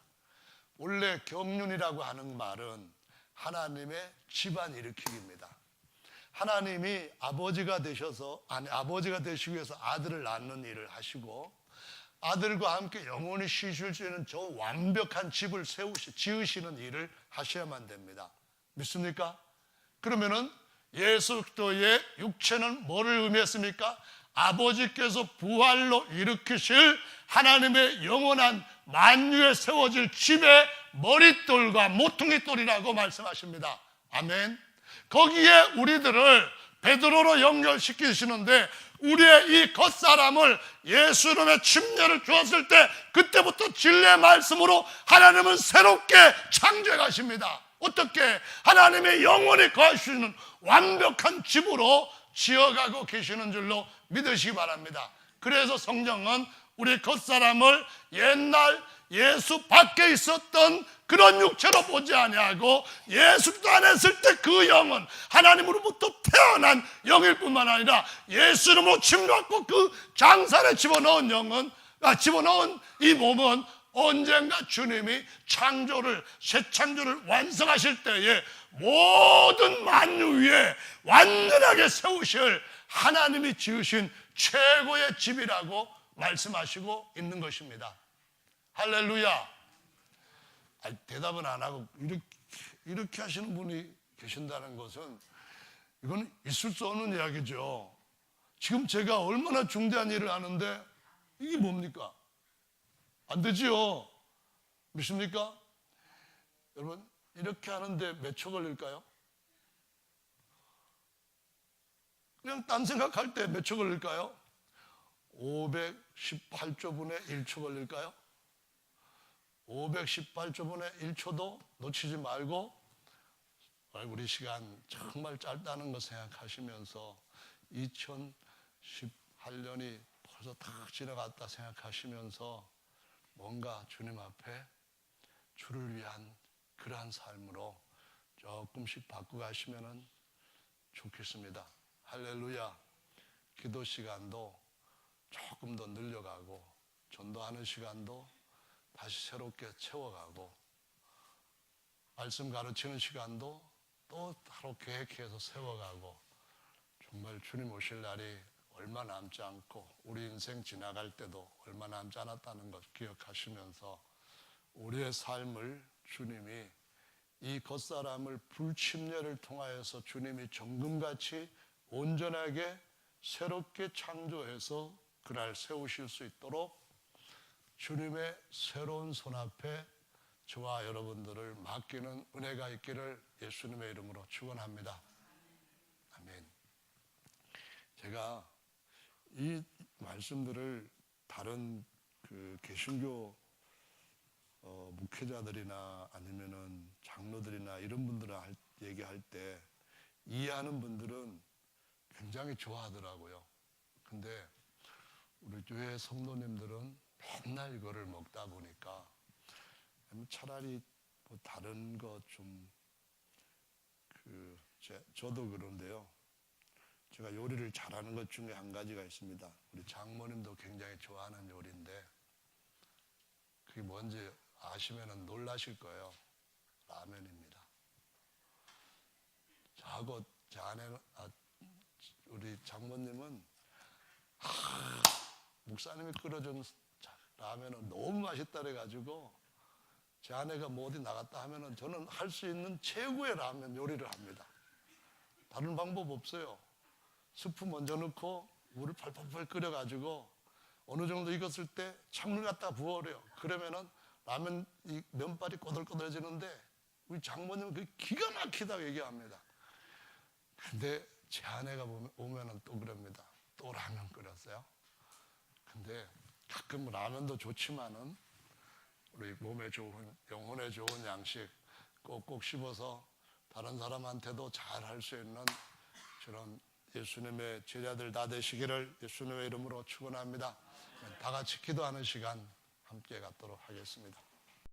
원래 경륜이라고 하는 말은 하나님의 집안 일으키기입니다. 하나님이 아버지가 되시기 위해서 아들을 낳는 일을 하시고, 아들과 함께 영원히 쉬실 수 있는 저 완벽한 집을 지으시는 일을 하셔야만 됩니다. 믿습니까? 그러면은 예수 그리스도의 육체는 뭐를 의미했습니까? 아버지께서 부활로 일으키실 하나님의 영원한 만유에 세워질 집의 머릿돌과 모퉁이돌이라고 말씀하십니다. 아멘. 거기에 우리들을 베드로로 연결시키시는데, 우리의 이 겉사람을 예수님의 침례를 주었을 때 그때부터 진리의 말씀으로 하나님은 새롭게 창조해 가십니다. 어떻게? 하나님의 영원히 거하시는 완벽한 집으로 지어가고 계시는 줄로 믿으시기 바랍니다. 그래서 성경은 우리 겉사람을 옛날 예수 밖에 있었던 그런 육체로 보지 아니하고, 예수도 안 했을 때 그 영은 하나님으로부터 태어난 영일 뿐만 아니라 예수님으로 침략받고 그 장산에 집어넣은 이 몸은 언젠가 주님이 새 창조를 완성하실 때에 모든 만유 위에 완전하게 세우실 하나님이 지으신 최고의 집이라고 말씀하시고 있는 것입니다. 할렐루야. 대답은 안 하고 이렇게 하시는 분이 계신다는 것은, 이건 있을 수 없는 이야기죠. 지금 제가 얼마나 중대한 일을 하는데 이게 뭡니까? 안 되지요. 믿습니까? 여러분, 이렇게 하는데 몇 초 걸릴까요? 그냥 딴 생각할 때 몇 초 걸릴까요? 518조 분의 1초 걸릴까요? 518조 분의 1초도 놓치지 말고, 우리 시간 정말 짧다는 거 생각하시면서 2018년이 벌써 딱 지나갔다 생각하시면서 뭔가 주님 앞에 주를 위한 그러한 삶으로 조금씩 바꿔가시면 좋겠습니다. 할렐루야. 기도 시간도 조금 더 늘려가고, 전도하는 시간도 다시 새롭게 채워가고, 말씀 가르치는 시간도 또 따로 계획해서 세워가고, 정말 주님 오실 날이 얼마 남지 않고 우리 인생 지나갈 때도 얼마 남지 않았다는 것 기억하시면서, 우리의 삶을 주님이 이 겉사람을 불침례를 통하여서 주님이 정금같이 온전하게 새롭게 창조해서 그날 세우실 수 있도록 주님의 새로운 손 앞에 저와 여러분들을 맡기는 은혜가 있기를 예수님의 이름으로 축원합니다. 아멘. 제가 이 말씀들을 다른 개신교 목회자들이나 아니면은 장로들이나 이런 분들을 얘기할 때 이해하는 분들은 굉장히 좋아하더라고요. 근데 우리 교회 성도님들은 맨날 이거를 먹다 보니까 차라리 뭐 다른 거 좀 저도 그런데요. 제가 요리를 잘하는 것 중에 한 가지가 있습니다. 우리 장모님도 굉장히 좋아하는 요리인데 그게 뭔지 아시면은 놀라실 거예요. 라면입니다. 저하고 제 아내는 우리 장모님은 목사님이 끓여준 라면은 너무 맛있다 그래가지고 제 아내가 뭐 어디 나갔다 하면은 저는 할 수 있는 최고의 라면 요리를 합니다. 다른 방법 없어요. 스프 먼저 넣고 물을 팔팔팔 끓여가지고 어느 정도 익었을 때 찬물 갖다 부어버려요. 그러면은 라면 이 면발이 꼬들꼬들해지는데 우리 장모님은 그 기가 막히다고 얘기합니다. 근데 제 아내가 오면은 또 그럽니다. 또 라면 끓였어요. 근데 가끔 라면도 좋지만은 우리 몸에 좋은 영혼에 좋은 양식 꼭꼭 씹어서 다른 사람한테도 잘 할 수 있는 저런 예수님의 제자들 다 되시기를 예수님의 이름으로 축원합니다. 다 같이 기도하는 시간 함께 갖도록 하겠습니다.